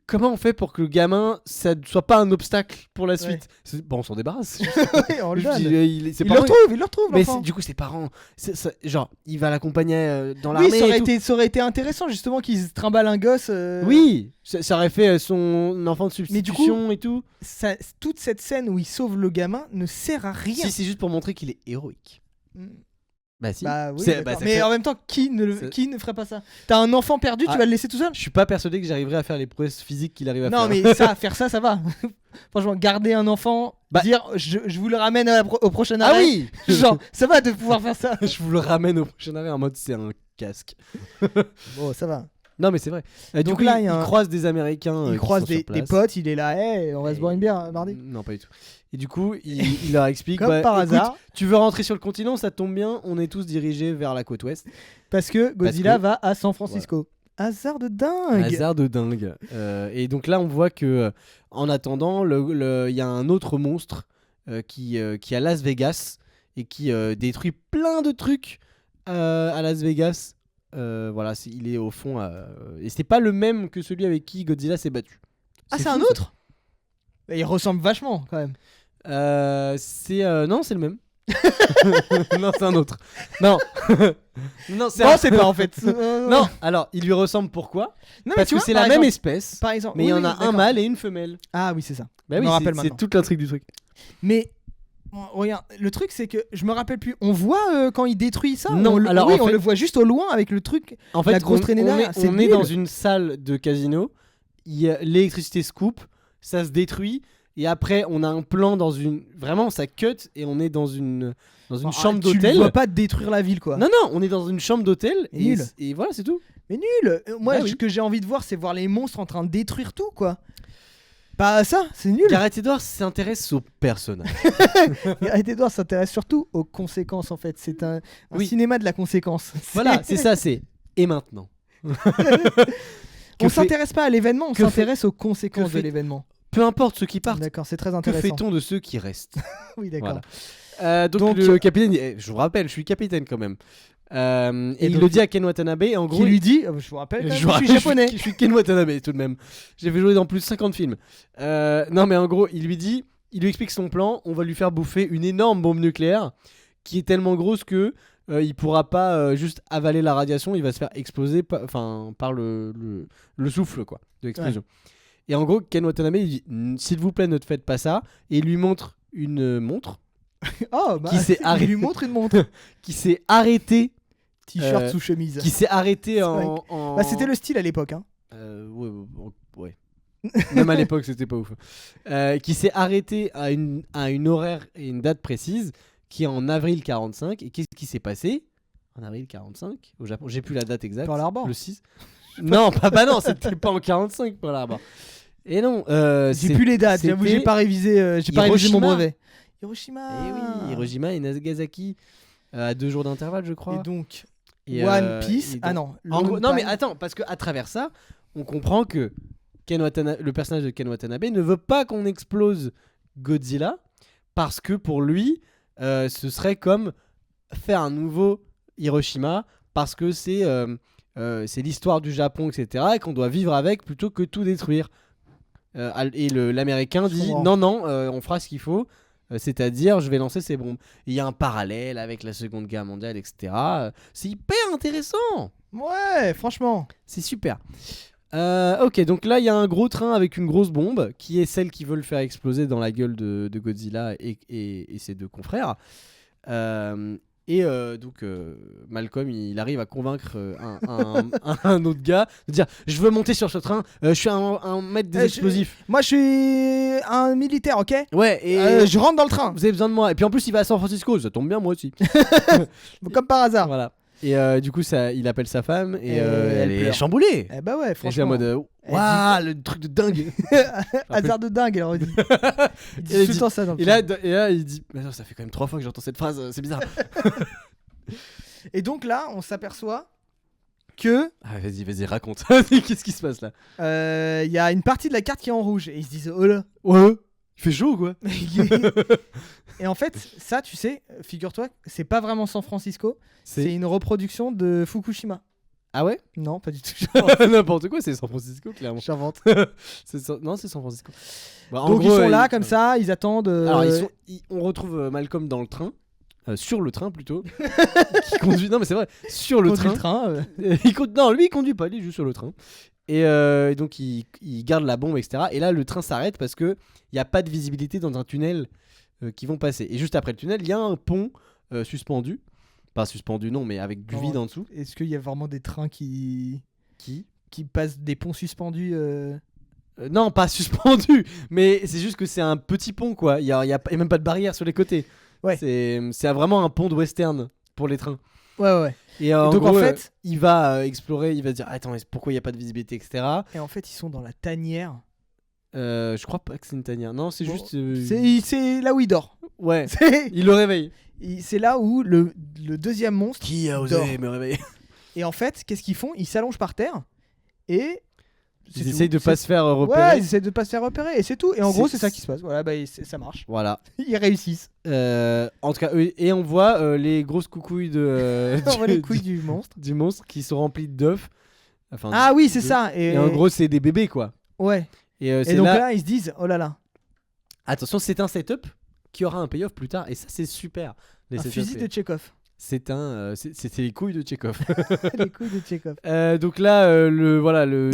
Comment on fait pour que le gamin ça ne soit pas un obstacle pour la suite? Bon, on s'en débarrasse. Ouais, on le Je donne. dis, ses Il parents, le retrouve. mais l'enfant. du coup, ses parents, genre, il va l'accompagner dans Oui, l'armée. ça et tout. aurait été intéressant justement qu'il se trimballe un gosse. Oui, ça aurait fait son enfant de Mais du substitution et tout. Toute cette scène où il sauve le gamin ne sert à rien. Si, c'est juste pour montrer qu'il est héroïque. Mm. Bah si. Bah oui, C'est- d'accord. ça mais fait- en même temps, qui ne ferait pas ça? T'as un enfant perdu, Ah. tu vas le laisser tout seul? Je suis pas persuadé que j'arriverai à faire les prouesses physiques qu'il arrive à Non, faire. mais faire ça va. Franchement, garder un enfant, Bah- dire je vous le ramène au prochain Ah arrêt. oui. Genre, ça va de pouvoir faire ça. Je vous le ramène au prochain arrêt en mode c'est un casque. Bon, ça va. Non mais c'est vrai. Du Donc coup, là, il il y a un- croise des Américains. Il qui croise sont sur des place. potes, il est là, hey, on va se boire une bière mardi. Non, pas du tout. Et du coup, il leur explique Comme par écoute, hasard, tu veux rentrer sur le continent, ça tombe bien, on est tous dirigés vers la côte ouest. parce que Godzilla que- va à San Francisco. Hasard de dingue. Hasard de dingue. Et donc là, on voit que en attendant, il y a un autre monstre qui est à Las Vegas et qui détruit plein de trucs à Las Vegas. Voilà, il est au fond. Et c'est pas le même que celui avec qui Godzilla s'est battu. Ah, c'est fou, un ça. autre. Mais il ressemble vachement quand même. Non, c'est le même. Non, c'est un autre. Non. Non, C'est pas en fait. Non, alors il lui ressemble pourquoi? Non, mais Parce tu que vois, c'est par la même exemple- espèce, Par exemple. mais il y oui, en a oui, un d'accord. mâle et une femelle. Ah oui, c'est ça. Bah Je oui, me rappelle c'est maintenant. toute l'intrigue du truc. Mais bon, regarde, le truc c'est que je me rappelle plus. On voit quand il détruit ça. Non, alors, oui, en on fait- le voit juste au loin avec le truc. En fait, La grosse traînée derrière, c'est on est nul. dans une salle de casino, l'électricité se coupe, ça se détruit, et après on a un plan dans une... Vraiment, ça cut, et on est dans une chambre Tu d'hôtel. ne vois pas détruire la ville quoi. Non, non, on est dans une chambre d'hôtel, Nul. et voilà, c'est tout. Mais nul. Moi, Bah oui. ce que j'ai envie de voir, c'est voir les monstres en train de détruire tout quoi. Pas ça, c'est nul. Gareth Edwards s'intéresse au personnage. Gareth Edwards s'intéresse surtout aux conséquences en fait. C'est un Oui. cinéma de la conséquence. Voilà, c'est ça, c'est... Et maintenant On Que fait- s'intéresse pas à l'événement, on que fait- s'intéresse aux conséquences que fait- de l'événement. Peu importe ceux qui partent, D'accord, c'est très que intéressant. fait-on de ceux qui restent? Oui, d'accord. Voilà. Donc, le capitaine, je vous rappelle, je suis capitaine quand même. Et il donc- le dit à Ken Watanabe, et en gros, Qui lui dit, je vous rappelle, quand même, je, vous je suis rappelle, japonais. je suis Ken Watanabe tout de même. J'ai fait jouer dans plus de 50 films. Non, mais en gros, il lui explique son plan. On va lui faire bouffer une énorme bombe nucléaire qui est tellement grosse que il pourra pas juste avaler la radiation. Il va se faire exploser par le souffle quoi, de l'explosion. Et en gros, Ken Watanabe il dit s'il vous plaît, ne faites pas ça. Et il lui montre une montre Oh, bah, qui s'est il arrêtée. lui montre une montre. qui s'est arrêtée. T-shirt sous chemise. Qui s'est arrêtée C'est en. Bah, c'était le style à l'époque. Hein. Ouais. Même à l'époque, c'était pas ouf. Qui s'est arrêté à une horaire et une date précise, qui est en avril 45. Et qu'est-ce qui s'est passé en avril 45 au Japon? J'ai plus la date exacte. Pearl Harbor. Le 6. Non, non, c'était pas en 45 Pearl Harbor. Et non, J'ai plus les dates. J'avoue, j'ai pas révisé. J'ai pas révisé mon Hiroshima. brevet. Hiroshima. Et oui, Hiroshima et Nagasaki à 2 jours d'intervalle, je crois. Et donc, Et, One Piece. et donc- Ah non. En gros, Long non mais Time. attends, parce que à travers ça, on comprend que le personnage de Ken Watanabe ne veut pas qu'on explose Godzilla parce que pour lui, ce serait comme faire un nouveau Hiroshima parce que c'est l'histoire du Japon, etc. et qu'on doit vivre avec plutôt que tout détruire. Et l'Américain Je dit comprends. non, on fera ce qu'il faut. C'est-à-dire, je vais lancer ces bombes. Il y a un parallèle avec la Seconde Guerre mondiale, etc. C'est hyper intéressant. Ouais, franchement. C'est super. Ok, donc là, il y a un gros train avec une grosse bombe, qui est celle qui veut le faire exploser dans la gueule de Godzilla et ses deux confrères. Donc, Malcolm, il arrive à convaincre un autre gars de dire « Je veux monter sur ce train, je suis un maître des explosifs. Moi, je suis un militaire, ok. Ouais, et Je rentre dans le train. vous avez besoin de moi. Et puis en plus, il va à San Francisco, ça tombe bien, moi aussi. Comme par hasard. Voilà. Et du coup, il appelle sa femme et elle elle est pleure. chamboulée. Eh bah ouais, Et je suis en franchement. mode Elle waouh, le truc de dingue. Hasard de dingue, elle redit. Il dit Elle tout le dit- temps ça dans le Et film. là, il dit mais attends, ça fait quand même 3 fois que j'entends cette phrase, c'est bizarre. Et donc là, on s'aperçoit que Ah, vas-y, raconte. Qu'est-ce qui se passe là? il y a une partie de la carte qui est en rouge. Et ils se disent, oh là. Ouais. Il fait chaud quoi. Et en fait, ça, tu sais, figure-toi, c'est pas vraiment San Francisco. C'est une reproduction de Fukushima. Ah ouais? Non, pas du tout. N'importe quoi, c'est San Francisco clairement. J'invente. Non, c'est San Francisco. Bah, en Donc gros, ils sont là comme ça, ils attendent. Alors on retrouve Malcolm dans le train. Sur le train plutôt. Qui conduit. Non mais c'est vrai. Sur le conduit train. le train. Non, lui il conduit pas, il est juste sur le train. Et donc il garde la bombe, etc. Et là le train s'arrête parce que il y a pas de visibilité dans un tunnel qui vont passer. Et juste après le tunnel, il y a un pont suspendu. Pas suspendu non, mais avec du Non. vide en dessous. Est-ce qu'il y a vraiment des trains qui passent des ponts suspendus Non, pas suspendu, mais c'est juste que c'est un petit pont quoi. Il y a même pas de barrière sur les côtés. Ouais. C'est vraiment un pont de western pour les trains. Ouais. Et donc, gros, en fait, il va explorer, il va se dire attends, pourquoi il n'y a pas de visibilité, etc. Et en fait, ils sont dans la tanière. Je crois pas que c'est une tanière. Non, c'est Bon, juste. C'est là où il dort. Ouais. C'est Il le réveille. c'est là où le deuxième monstre. Qui a osé me réveiller? Et en fait, qu'est-ce qu'ils font? Ils s'allongent par terre et Ils essayent de pas se faire Ouais, repérer. ils essayent de pas se faire repérer et c'est tout. Et en gros, C'est- c'est ça qui se passe. Voilà, bah, ça marche. Voilà. Ils réussissent. En tout cas, et on voit les grosses coucouilles On voit les couilles du monstre. du monstre qui sont remplies d'œufs. Enfin, Ah oui, c'est d'œufs. ça. Et en gros, c'est des bébés, quoi. Ouais. Et, Et c'est donc là... là, ils se disent, oh là là, Attention, c'est un setup qui aura un payoff plus tard. Et ça, c'est super. Les un setups, fusil de Tchekhov. C'est c'est les couilles de Tchekhov. Les couilles de Tchekhov. Donc là, le.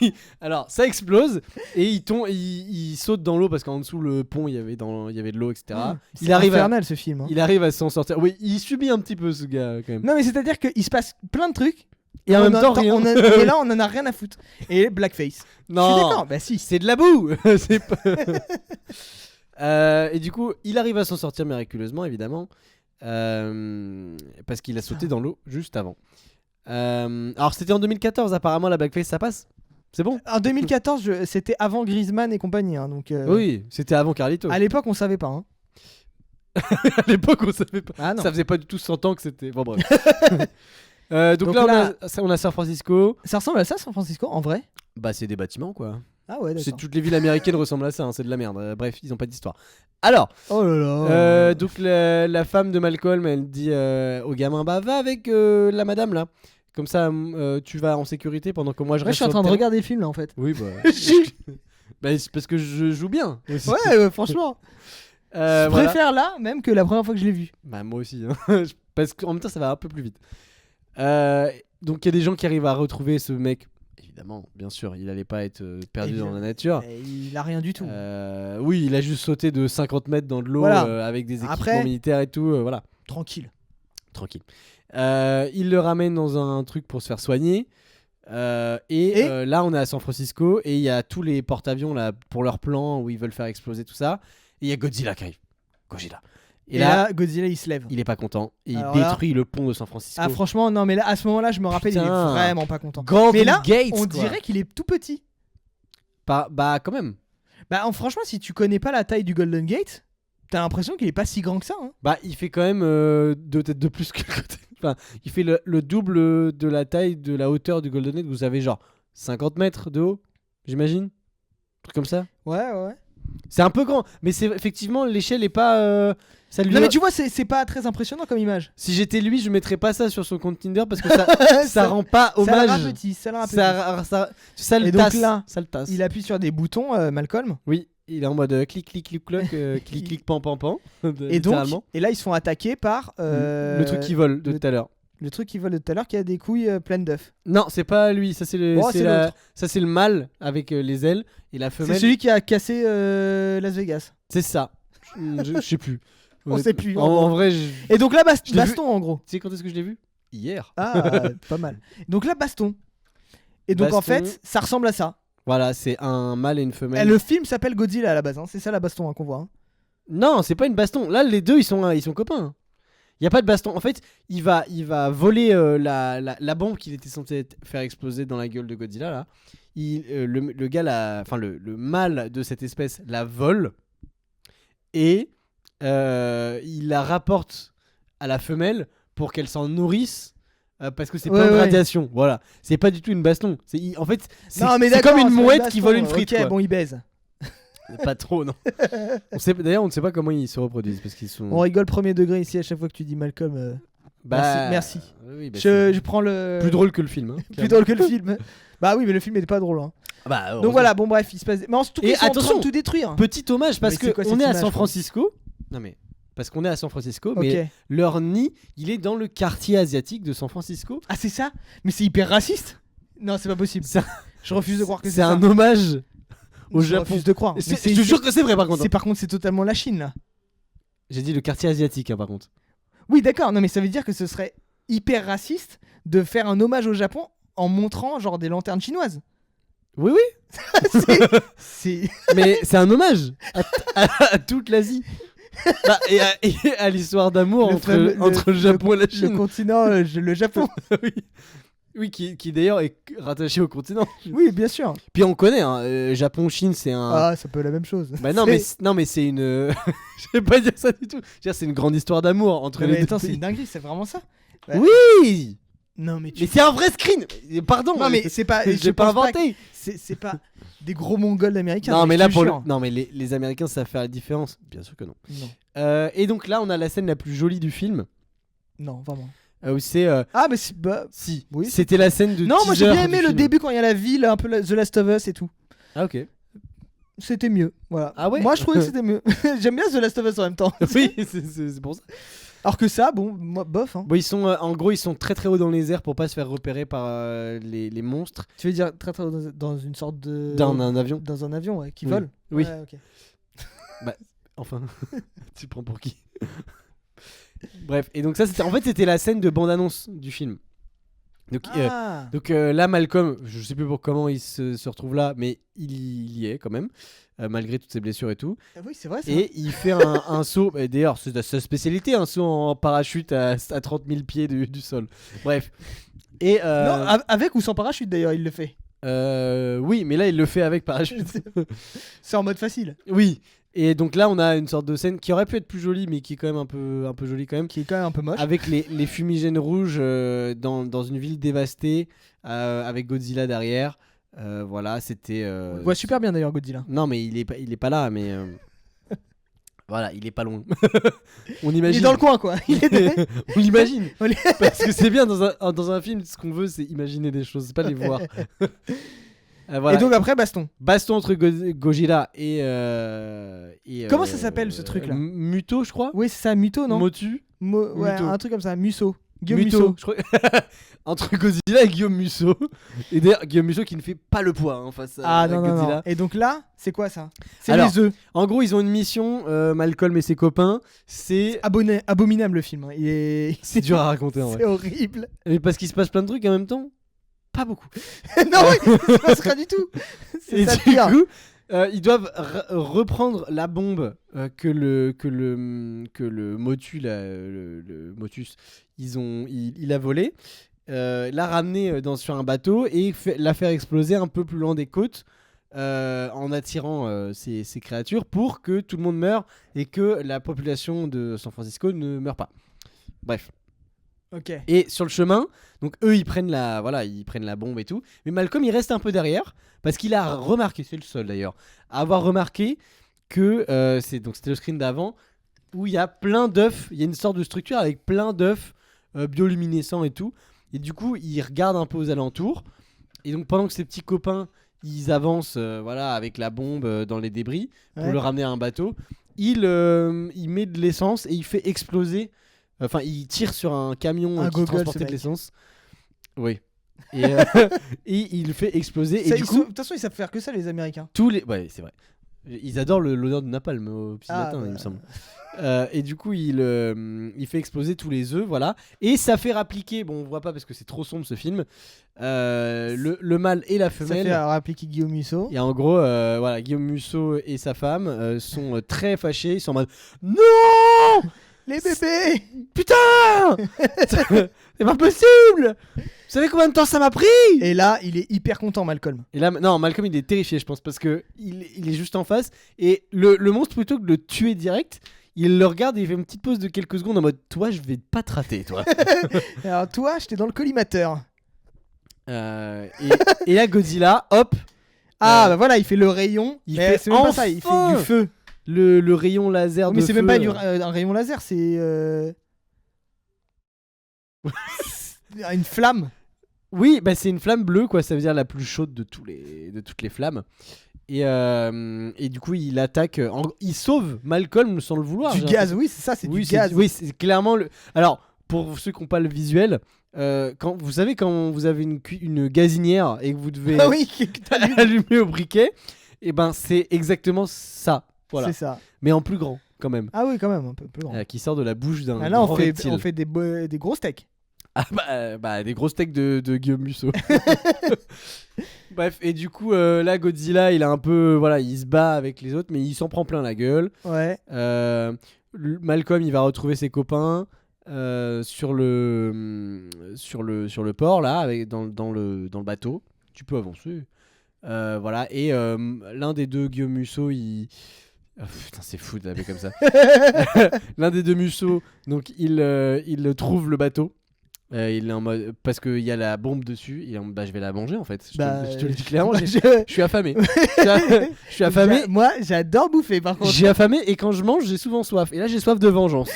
Oui. Alors, ça explose et il saute dans l'eau parce qu'en dessous le pont, il y avait de l'eau, etc. C'est Il arrive infernal ce film. Hein. Il arrive à s'en sortir. Oui, il subit un petit peu ce gars quand même. Non, mais c'est-à-dire qu'il se passe plein de trucs. Et en on même temps, rien. Et là, on en a rien à foutre. Et blackface. Je suis Non, d'accord. Bah si. c'est de la boue. C'est pas- Et du coup, il arrive à s'en sortir miraculeusement, évidemment, parce qu'il a sauté dans l'eau juste avant. Alors, c'était en 2014, apparemment, la blackface, ça passe. C'est bon. En 2014, c'était avant Griezmann et compagnie. Hein, donc, Oui, c'était avant Carlito. à l'époque, on savait pas. Hein. À l'époque, on savait pas. Ah non. Ça faisait pas du tout 100 ans que c'était. Bon, bref. Donc, Donc là, on a San Francisco. Ça ressemble à ça, San Francisco, en vrai. Bah, c'est des bâtiments, quoi. Ah ouais, C'est d'accord. toutes les villes américaines ressemblent à ça, hein, c'est de la merde. Bref, ils ont pas d'histoire. Alors, Oh là là. donc la femme de Malcolm, elle dit au gamin, bah va avec la madame là. Comme ça, tu vas en sécurité pendant que moi je Ouais, je reste suis en sur train le de terrain. regarder le film là en fait. Oui, bah. Bah, c'est parce que je joue bien. aussi. Ouais, franchement. Je Voilà. préfère là même que la première fois que je l'ai vu. Bah, moi aussi. Hein. Parce qu'en même temps, ça va un peu plus vite. Donc, il y a des gens qui arrivent à retrouver ce mec. Évidemment, bien sûr, il allait pas être perdu dans la nature. Et il a rien du tout. Oui, il a juste sauté de 50 mètres dans de l'eau Voilà. avec des équipements Après- militaires et tout. Voilà, Tranquille. tranquille. Il le ramène dans un truc pour se faire soigner. Et là, on est à San Francisco et il y a tous les porte-avions là pour leur plan où ils veulent faire exploser tout ça. Et il y a Godzilla qui arrive. Godzilla. Et là, Godzilla il se lève. il est pas content. Et il Alors là- détruit le pont de San Francisco. Ah franchement non mais là à ce moment-là je me rappelle il est Putain. vraiment pas content. Golden Mais là Gate, on quoi. dirait qu'il est tout petit. Bah, quand même. Bah franchement si tu connais pas la taille du Golden Gate, t'as l'impression qu'il est pas si grand que ça. Hein. Bah, il fait quand même 2 têtes de plus que le côté. Enfin, il fait le double de la taille de la hauteur du Golden Gate. Vous avez genre 50 mètres de haut, j'imagine. Un truc comme ça. Ouais. C'est un peu grand, mais c'est effectivement l'échelle est pas. Ça lui Non mais tu vois c'est pas très impressionnant comme image. Si j'étais lui, je mettrais pas ça sur son compte Tinder parce que ça rend pas Ça hommage. le rapetit, ça le rapetit. Ça le Et donc tasse. là, ça le tasse. Il appuie sur des boutons Malcolm. Oui, il est en mode clic clic clic clic clic clic pan pan pan. Et donc littéralement. et là ils se font attaquer par le truc qui vole de tout à l'heure. le truc qui vole de tout à l'heure qui a des couilles pleines d'œufs. Non, c'est pas lui, ça c'est Oh, c'est l'autre. ça c'est le mâle avec les ailes et la femelle. C'est celui qui a cassé Las Vegas. C'est ça. Je sais plus. On sait plus. En vrai, Et donc là Je l'ai vu. baston en gros. tu sais quand est-ce que je l'ai vu? Hier. Ah pas mal. Donc là baston. Et donc en Baston. fait ça ressemble à ça. Voilà, c'est un mâle et une Et femelle. le film s'appelle Godzilla à la base. Hein. C'est ça la baston qu'on voit. Hein. Non, c'est pas une baston. Là, les deux, ils sont copains. Il y a pas de baston. En fait, il va voler la bombe qu'il était censé faire exploser dans la gueule de Godzilla là. Le gars, enfin le mâle de cette espèce la vole et il la rapporte à la femelle pour qu'elle s'en nourrisse. Parce que c'est Ouais, plein de ouais. radiation, voilà. C'est pas du tout une baston. En fait, c'est Non, mais c'est d'accord, comme une c'est mouette baston. qui vole une frite. Ok, quoi. bon, il baise. Pas trop, non. D'ailleurs, on ne sait pas comment ils se reproduisent parce qu'ils sont. On rigole premier degré ici à chaque fois que tu dis Malcolm. Merci. Oui, bah, Je prends le. plus drôle que le film. Hein, Plus clairement. drôle que le film. Bah oui, mais le film était pas drôle. Hein. Ah bah, Donc heureusement. voilà, bon bref, il se passe. Mais en tout cas, Et ils sont en attention, train de tout détruire. Petit hommage parce Mais c'est quoi que cette on est à image, San quoi Francisco. Non mais parce qu'on est à San Francisco, Ok. mais leur nid, il est dans le quartier asiatique de San Francisco. Ah, c'est ça. Mais c'est hyper raciste. Non, c'est pas possible. C'est Je refuse de croire que c'est c'est ça. un hommage au Je Japon. refuse de croire. Mais Je c'est- te jure que c'est vrai par contre. C'est par contre, c'est totalement la Chine là. J'ai dit le quartier asiatique hein, par contre. Oui, d'accord. Non, mais ça veut dire que ce serait hyper raciste de faire un hommage au Japon en montrant genre des lanternes chinoises. Oui oui, C'est. mais c'est un hommage à toute l'Asie. Bah, et à l'histoire d'amour Le entre, fameux- entre le Japon et la Le Chine. continent, le Japon. oui, oui qui d'ailleurs est rattaché au continent. Oui, bien sûr. Puis on connaît, hein, Japon-Chine, c'est un. Ah, ça peut être la même chose. Bah non, mais c'est une. Je vais pas dire ça du tout. Je veux dire, c'est une grande histoire d'amour entre Non, les mais deux attends, c'est pays. une dinguerie, c'est vraiment ça. Oui. Non mais Mais c'est un vrai screen. Pardon. Non mais c'est pas. J'ai pas inventé. C'est pas des gros mongols américains. Non mais je là te pour jure. non mais les Américains savent faire la différence. Bien sûr que non. Non. Et donc là on a la scène la plus jolie du film. Non vraiment. Où c'est Ah mais c'est si. oui. C'était la scène de. Non moi j'ai teaser bien du aimé le film. début quand il y a la ville, un peu The Last of Us et tout. Ah ok. C'était mieux. Voilà. Ah ouais. Moi je trouvais que c'était mieux. J'aime bien The Last of Us en même temps. Oui c'est pour ça. Alors que ça, bon, moi bof. Hein. Bon ils sont en gros ils sont très très haut dans les airs pour pas se faire repérer par les monstres. Tu veux dire très dans une sorte de. Dans un avion. Dans un avion, ouais, qui Oui. vole. Oui. Ouais, ok. Bah, enfin, tu prends pour qui? Bref, et donc ça, c'était la scène de bande-annonce du film. Donc, là, Malcolm, je sais plus pour comment il se retrouve là, mais il y est quand même, malgré toutes ses blessures et tout. Oui, c'est vrai ça. Et il fait un saut, et d'ailleurs, c'est sa spécialité, un saut en parachute à 30 000 pieds du sol. Bref. Et, Non, avec ou sans parachute d'ailleurs, il le fait. oui, mais là, il le fait avec parachute. C'est en mode facile. Oui. Et donc là, on a une sorte de scène qui aurait pu être plus jolie, mais qui est quand même un peu jolie quand même. Qui est quand même un peu moche. Avec les fumigènes rouges dans une ville dévastée, avec Godzilla derrière. Voilà, c'était. On voit super bien d'ailleurs Godzilla. Non, mais il est pas là, mais. Voilà, il est pas loin. On Il imagine. est dans le coin quoi. On l'imagine. On l'- Parce que c'est bien dans un film, ce qu'on veut, c'est imaginer des choses, c'est pas les voir. Voilà. Et donc après baston. Baston entre Gojira et. Comment ça s'appelle, ce truc-là Muto, je crois. Oui, c'est ça, Muto, non Motu. Ouais, Muto. un truc comme ça, Musso. Guillaume Muto. Musso. Je crois... entre Godzilla et Guillaume Musso. Et d'ailleurs, Guillaume Musso qui ne fait pas le poids hein, face à Non, Godzilla. non. Et donc là, c'est quoi ça? C'est Alors, les œufs. En gros, ils ont une mission, Malcolm et ses copains. C'est Abominable le film. Hein. c'est dur à raconter en C'est vrai. horrible. Mais parce qu'il se passe plein de trucs en même temps. Pas beaucoup. Non, oui, ça se passe rien du tout. C'est Et ça du le pire. coup, ils doivent reprendre la bombe que le Motu, le Motus, il a volé, l'a ramener sur un bateau et la faire exploser un peu plus loin des côtes. En attirant ces créatures pour que tout le monde meure et que la population de San Francisco ne meure pas. Bref. Ok. Et sur le chemin, donc eux ils prennent la bombe et tout, mais Malcolm il reste un peu derrière parce qu'il a remarqué, c'est le seul d'ailleurs, à avoir remarqué que c'était le screen d'avant où il y a plein d'œufs, il y a une sorte de structure avec plein d'œufs bioluminescents et tout, et du coup il regarde un peu aux alentours, et donc pendant que ses petits copains ils avancent avec la bombe dans les débris pour Ouais. le ramener à un bateau, il met de l'essence et il fait exploser. Enfin, il tire sur un camion qui gogol, ce transportait de mec. l'essence. Oui. Et, et il le fait exploser. Ça, Et du coup, de toute façon, ils savent faire que ça, les Américains. tous les. Ouais, c'est vrai. Ils adorent l'odeur de napalm au petit matin, bah. il me semble. Et du coup, il fait exploser tous les œufs, voilà. Et ça fait rappliquer. Bon, on voit pas parce que c'est trop sombre ce film. Le mâle et la Ça femelle. fait rappliquer Guillaume Musso. Et en gros, voilà, Guillaume Musso et sa femme sont très fâchés. Ils sont en mode non. Les bébés. Putain c'est pas possible. Vous savez combien de temps ça m'a pris? Et là, il est hyper content, Malcolm. Et là, non, Malcolm il est terrifié, je pense, parce que il est juste en face et le monstre plutôt que de le tuer direct, il le regarde et il fait une petite pause de quelques secondes en mode toi, je vais pas te rater, toi. Alors toi, j'étais dans le collimateur. Et là, Godzilla, hop, Bah voilà, il fait le rayon. il Mais fait c'est même pas ça, il fait enfin du feu. le rayon laser Oh, de mais c'est feu, même pas un rayon laser, c'est une flamme. Oui, bah c'est une flamme bleue, quoi. Ça veut dire la plus chaude de toutes les flammes. Et du coup, il attaque. Il sauve Malcolm sans le vouloir. Du j'ai gaz, oui, c'est ça, c'est Oui, du gaz. oui, c'est clairement le. Alors, pour ceux qui n'ont pas le visuel, quand vous avez une gazinière et que vous devez Ah oui, que t'allumes. allumer au briquet, et ben c'est exactement ça. Voilà. C'est ça. Mais en plus grand, quand même. Ah oui, quand même, un peu plus grand. Qui sort de la bouche d'un Ah, là, on grand reptile. fait des gros steaks. Ah bah, des gros steaks de Guillaume Musso. Bref, et du coup, là, Godzilla, il a un peu. Voilà, il se bat avec les autres, mais il s'en prend plein la gueule. Ouais. Malcolm, il va retrouver ses copains sur le port, là, dans le bateau. Tu peux avancer. Voilà, et l'un des deux, Guillaume Musso, il. Oh, putain, c'est fou de l'appeler comme ça. L'un des deux Musso, donc il trouve le bateau. Il est en mode parce qu'il y a la bombe dessus. Il est en mode, bah je vais la manger en fait. Je te le dis bah, clairement. Je suis affamé. Je suis affamé. Moi, j'adore bouffer par contre. J'ai affamé et quand je mange, j'ai souvent soif. Et là, j'ai soif de vengeance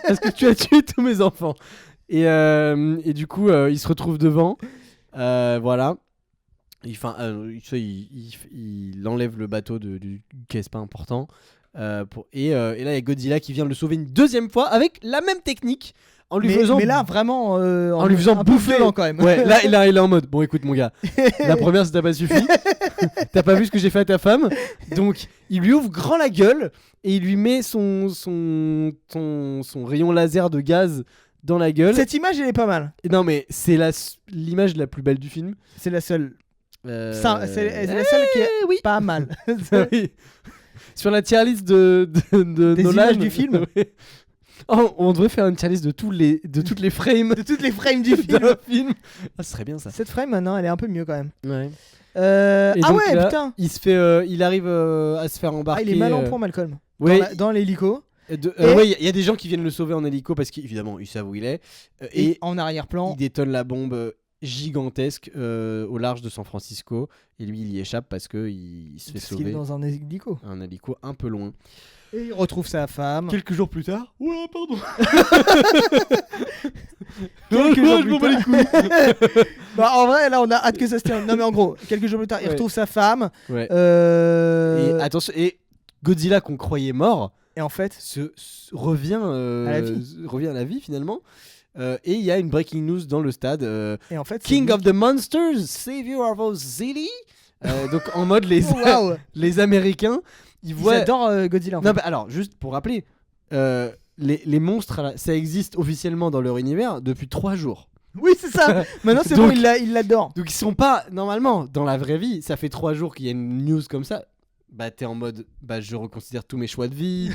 parce que tu as tué tous mes enfants. Et du coup, il se retrouve devant. Voilà. Il enlève le bateau du quai, c'est pas important. Et là, il y a Godzilla qui vient le sauver une deuxième fois avec la même technique. En lui faisant... mais là, vraiment, en lui faisant un peu bouffer. violent quand même. Ouais, là, il est en mode, bon, écoute, mon gars, la première, ça t'a pas suffi. T'as pas vu ce que j'ai fait à ta femme. Donc, il lui ouvre grand la gueule et il lui met son rayon laser de gaz dans la gueule. Cette image, elle est pas mal. Non, mais c'est l'image la plus belle du film. C'est la seule. C'est la seule qui est oui. pas mal. Oui. Sur la tier list de Des Nolan, images du film. Oui. Oh, on devrait faire une tier list de toutes les frames De toutes les frames du film. d'un film. Ah, ce serait bien ça. Cette frame, maintenant, elle est un peu mieux quand même. Ouais. Ah donc ouais, là, putain. il arrive à se faire Ah, embarquer. il est mal en point, Malcolm. Ouais. Dans l'hélico. Ouais, il y a des gens qui viennent le sauver en hélico parce qu'évidemment ils savent où il est. Et en arrière-plan. Il détonne la bombe gigantesque au large de San Francisco. Et lui, il y échappe parce qu'il se fait Parce qu'il sauver. est dans un hélico. Un hélico un peu loin. Et il retrouve sa femme. Quelques jours plus tard. Oula, pardon. Quelques jours je m'en plus bats les couilles. Bah, en vrai, là, on a hâte que ça se termine. Non, mais en gros, quelques jours plus tard, il Ouais. retrouve sa femme. Ouais. Et Et attention, et Godzilla qu'on croyait mort en fait, revient à la vie finalement. Et il y a une breaking news dans le stade. King of the Monsters, Savior of our City. Donc en mode Waouh. les Américains, ils voient. Ils adorent Godzilla. En fait. Non, bah, alors juste pour rappeler, les monstres, ça existe officiellement dans leur univers depuis 3 jours. Oui, c'est ça. Maintenant, c'est Donc- bon, il l'adore. Donc ils sont pas normalement dans la vraie vie. Ça fait 3 jours qu'il y a une news comme ça. Bah t'es en mode, bah je reconsidère tous mes choix de vie.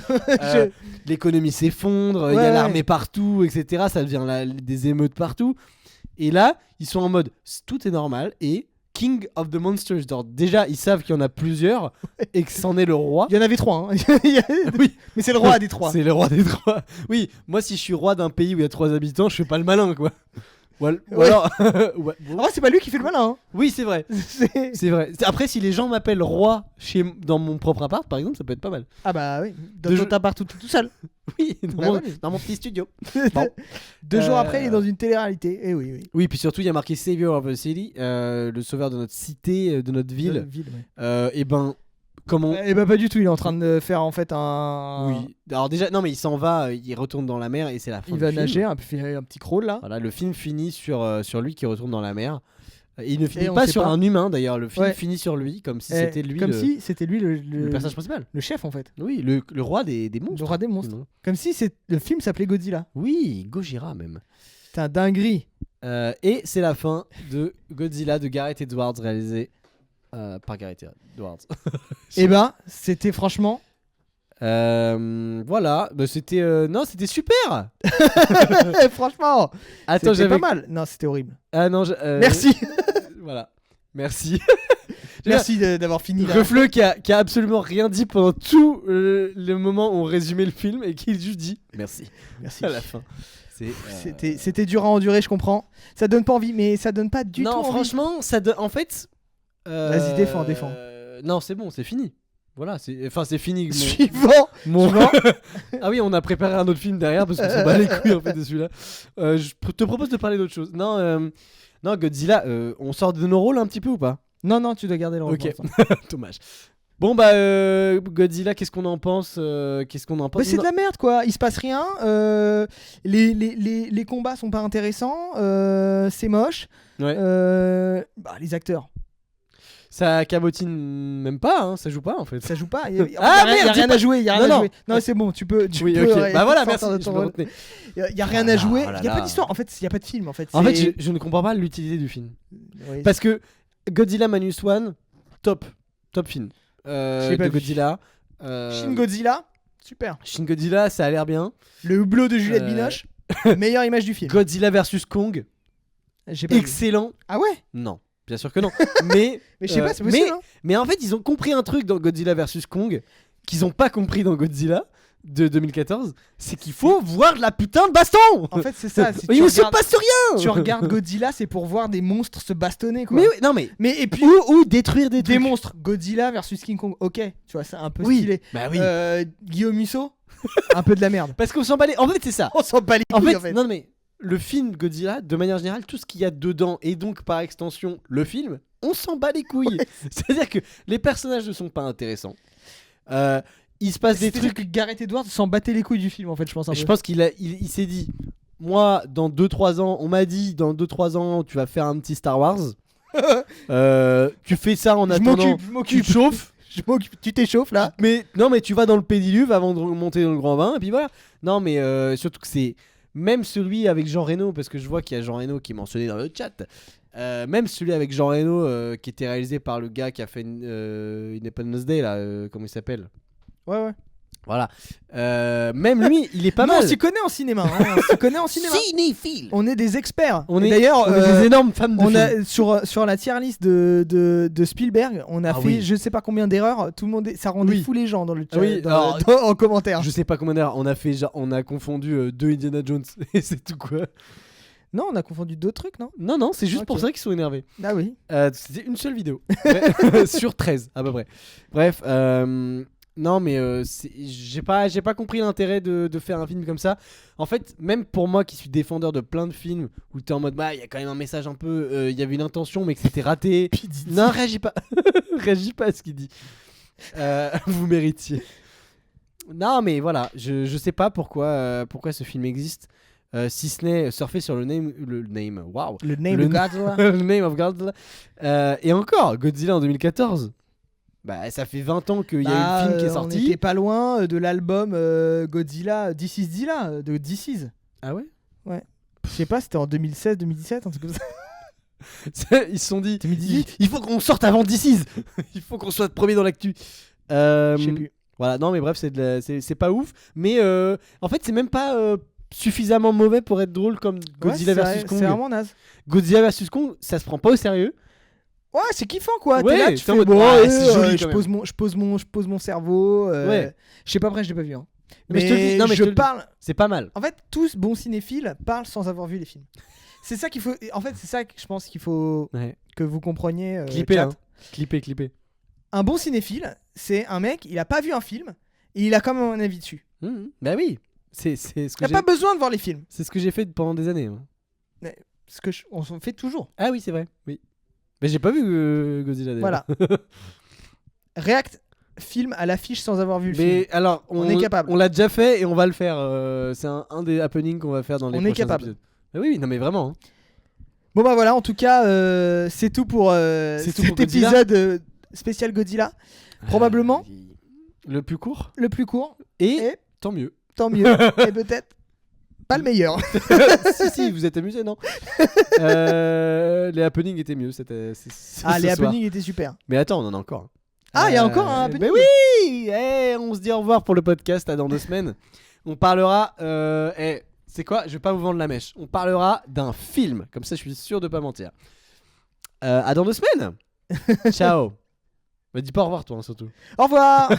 L'économie s'effondre, il y a Ouais. l'armée partout, etc. Ça devient des émeutes partout. Et là, ils sont en mode, tout est normal et King of the Monsters. Alors, déjà, ils savent qu'il y en a plusieurs et que c'en est le roi. Il y en avait 3. Hein. Oui. Mais c'est le roi des 3. C'est le roi des 3. Oui, moi si je suis roi d'un pays où il y a 3 habitants, je fais pas le malin quoi. Ou Ouais. alors. Ouais, bon. En vrai, c'est pas lui qui fait le malin. Hein. Oui, c'est vrai. C'est- C'est vrai. Après, si les gens m'appellent roi dans mon propre appart, par exemple, ça peut être pas mal. Ah bah oui. Dans De ton jeu- appart tout seul. Oui, Bah ouais. dans mon petit studio. Bon. 2 jours après, il est dans une télé-réalité. Et oui, oui. Oui, puis surtout, il y a marqué Savior of the City, le sauveur de notre cité, de notre ville. Ouais. Et ben, comment. Et bah pas du tout. Il est en train de faire en fait un. Oui. Alors, déjà, non, mais il s'en va, il retourne dans la mer et c'est la fin Il du va film. nager, un petit crawl là. Voilà, le film finit sur lui qui retourne dans la mer. Et il ne finit on pas sait sur pas. un humain d'ailleurs, le film Ouais. finit sur lui, comme si Eh, c'était lui Comme le si c'était lui le personnage principal. le chef en fait. Oui, le roi des monstres. Le roi des monstres. Non. Comme si le film s'appelait Godzilla. Oui, Gojira même. C'est un dinguerie. Et c'est la fin de Godzilla de Gareth Edwards, réalisé par Gareth Edwards. Et ben, c'était franchement. Voilà, bah, c'était non, c'était super. Franchement, Attends, c'était j'avais pas mal. Non, c'était horrible. Ah non, Merci. Voilà. Merci. Merci d'avoir fini là. Refleux qui a absolument rien dit pendant tout le moment où on résumait le film et qui juste dit merci Merci. à la fin. C'était dur à endurer, je comprends. Ça donne pas envie, mais ça donne pas du tout Non, envie. franchement, ça donne. En fait. Vas-y, défends. Non, c'est bon, c'est fini. Voilà, c'est fini. Suivant. Ah oui, on a préparé un autre film derrière parce qu'on s'en bat les couilles en fait de celui-là. Je te propose de parler d'autre chose. Non, Godzilla, on sort de nos rôles un petit peu ou pas? Non, tu dois garder le rôle. Ok, pour l'instant. dommage. Bon bah Godzilla, qu'est-ce qu'on en pense? Bah, c'est de la merde quoi, il se passe rien, les combats sont pas intéressants, c'est moche, Ouais. bah, les acteurs, Ça cabotine même pas, hein, ça joue pas en fait. ça joue pas, Ah, y a merde, rien dis à jouer, y a Non, rien non. à jouer. Non, c'est bon, tu peux Oui, ok. Bah voilà, merci. sortir de Je ton me rôle. retenais. Y a rien à jouer, Oh là y a là. pas d'histoire, en fait, y a pas de film en fait. En fait, c'est- je ne comprends pas l'utilité du film. Oui, Parce que Godzilla Minus One, top film l'ai pas de vu. Godzilla. Shin Godzilla, super. Shin Godzilla, ça a l'air bien. Le hublot de Juliette Euh, Binoche, meilleure image du film. Godzilla versus Kong, J'ai pas vu. excellent. Ah ouais, Non, bien sûr que non. mais mais je sais pas, c'est possible. Hein. mais en fait, ils ont compris un truc dans Godzilla versus Kong qu'ils ont pas compris dans Godzilla. de 2014, c'est qu'il faut voir de la putain de baston. En fait, c'est ça. Si Mais il ne se passe rien. tu regardes Godzilla, c'est pour voir des monstres se bastonner, quoi. Mais oui, non mais Mais et puis ou détruire des des trucs. monstres. Godzilla versus King Kong. Ok, tu vois, c'est un peu Oui. stylé. Bah oui. Guillaume Musso, un peu de la merde. Parce qu'on s'en bat les... En fait, c'est ça. On s'en bat les En couilles, fait, non mais le film Godzilla, de manière générale, tout ce qu'il y a dedans et donc par extension le film, on s'en bat les couilles. C'est-à-dire que les personnages ne sont pas intéressants. Il se passe des C'est-à-dire trucs. que Gareth Edwards s'en battait les couilles du film, en fait, je pense. Je pense il s'est dit, moi, dans 2-3 ans, on m'a dit, dans 2-3 ans, tu vas faire un petit Star Wars. Tu fais ça en attendant. Je Tu m'occupe. te chauffes. Tu t'échauffes là. Mais non, mais tu vas dans le pédiluve avant de monter dans le grand bain, et puis voilà. Non, mais surtout que c'est même celui avec Jean Reno, parce que je vois qu'il y a Jean Reno qui est mentionné dans le chat. Même celui avec Jean Reno qui était réalisé par le gars qui a fait une Independence Day là, comment il s'appelle? Ouais. Voilà. Même lui, il est pas Nous, mal. on s'y connaît en cinéma. Hein. On s'y connaît en cinéma. Cinéphile. On est des experts. On Et est d'ailleurs, on est des énormes fans de on films. a sur la tier list de Spielberg, on a Ah fait oui. je sais pas combien d'erreurs. Tout le monde, ça rendait Oui. fou les gens dans le chat, Oui, alors, en commentaire. Je sais pas combien d'heures. On a confondu 2 Indiana Jones et c'est tout quoi. Non, on a confondu d'autres trucs, non? Non, c'est juste Ok. pour ça qu'ils sont énervés. Ah oui. C'était une seule vidéo. Sur 13 à peu près. Bref, non mais j'ai pas compris l'intérêt de faire un film comme ça. En fait, même pour moi qui suis défendeur de plein de films où t'es en mode bah il y a quand même un message un peu, il y avait une intention mais que c'était raté. Non, réagis pas. Réagis pas à ce qu'il dit. Vous méritiez. Non mais voilà, je sais pas pourquoi ce film existe. Si ce n'est surfer sur le name, waouh, Le name Le of Godzilla. le name of Godzilla. Et encore, Godzilla en 2014. Bah, ça fait 20 ans qu'il y a eu le film qui est On sorti. était pas loin de l'album Godzilla, This is Zilla, de This is. Ah ouais. Je sais pas, c'était en 2016, 2017, un truc comme ça. Ils se sont dit 2018. il faut qu'on sorte avant DC's. Il faut qu'on soit premier dans l'actu. Je sais plus. Voilà, non mais bref, c'est pas ouf. Mais en fait, c'est même pas suffisamment mauvais pour être drôle comme Godzilla Ouais, vs Kong. C'est vraiment naze. Godzilla vs Kong, ça se prend pas au sérieux. Ouais, c'est kiffant quoi. Ouais, T'es là, tu t'es fais en mode, bon, ouais, c'est joli je quand pose mon cerveau. Ouais. Je sais pas, après je l'ai pas vu. Hein. Mais je te le dis, non, mais je je te le dis. parle. C'est pas mal. En fait, tous bons cinéphiles parlent sans avoir vu les films. C'est ça qu'il faut. En fait, c'est ça que je pense qu'il faut Ouais. que vous compreniez. Clipper, chat. hein. Clipper. Un bon cinéphile, c'est un mec, il a pas vu un film et il a quand même un avis dessus. Bah oui. C'est ce Il que a j'ai pas besoin de voir les films. c'est ce que j'ai fait pendant des années. Moi. Ce que on s'en fait toujours. Ah oui, c'est vrai. Oui. Mais j'ai pas vu Godzilla d'ailleurs. Voilà. React film à l'affiche sans avoir vu le film. Mais alors, On est capable. On l'a déjà fait et on va le faire. C'est un des happenings qu'on va faire dans les On est prochains capable. épisodes. Mais oui, non mais vraiment. Hein. Bon bah voilà, en tout cas, c'est tout pour C'est tout cet pour Godzilla. épisode spécial Godzilla. Probablement Le plus court. le plus court, Et, Et tant mieux. tant mieux, et peut-être pas le meilleur. si, vous êtes amusés, non Les happenings étaient mieux. Les ce soir. happenings étaient super. Mais attends, on en a encore. Ah, il y a encore un happening. Mais oui On se dit au revoir pour le podcast à dans 2 semaines. On parlera... c'est quoi? Je vais pas vous vendre la mèche. On parlera d'un film. Comme ça, je suis sûr de pas mentir. À dans 2 semaines. Ciao. Me dis pas au revoir, toi, hein, surtout. Au revoir.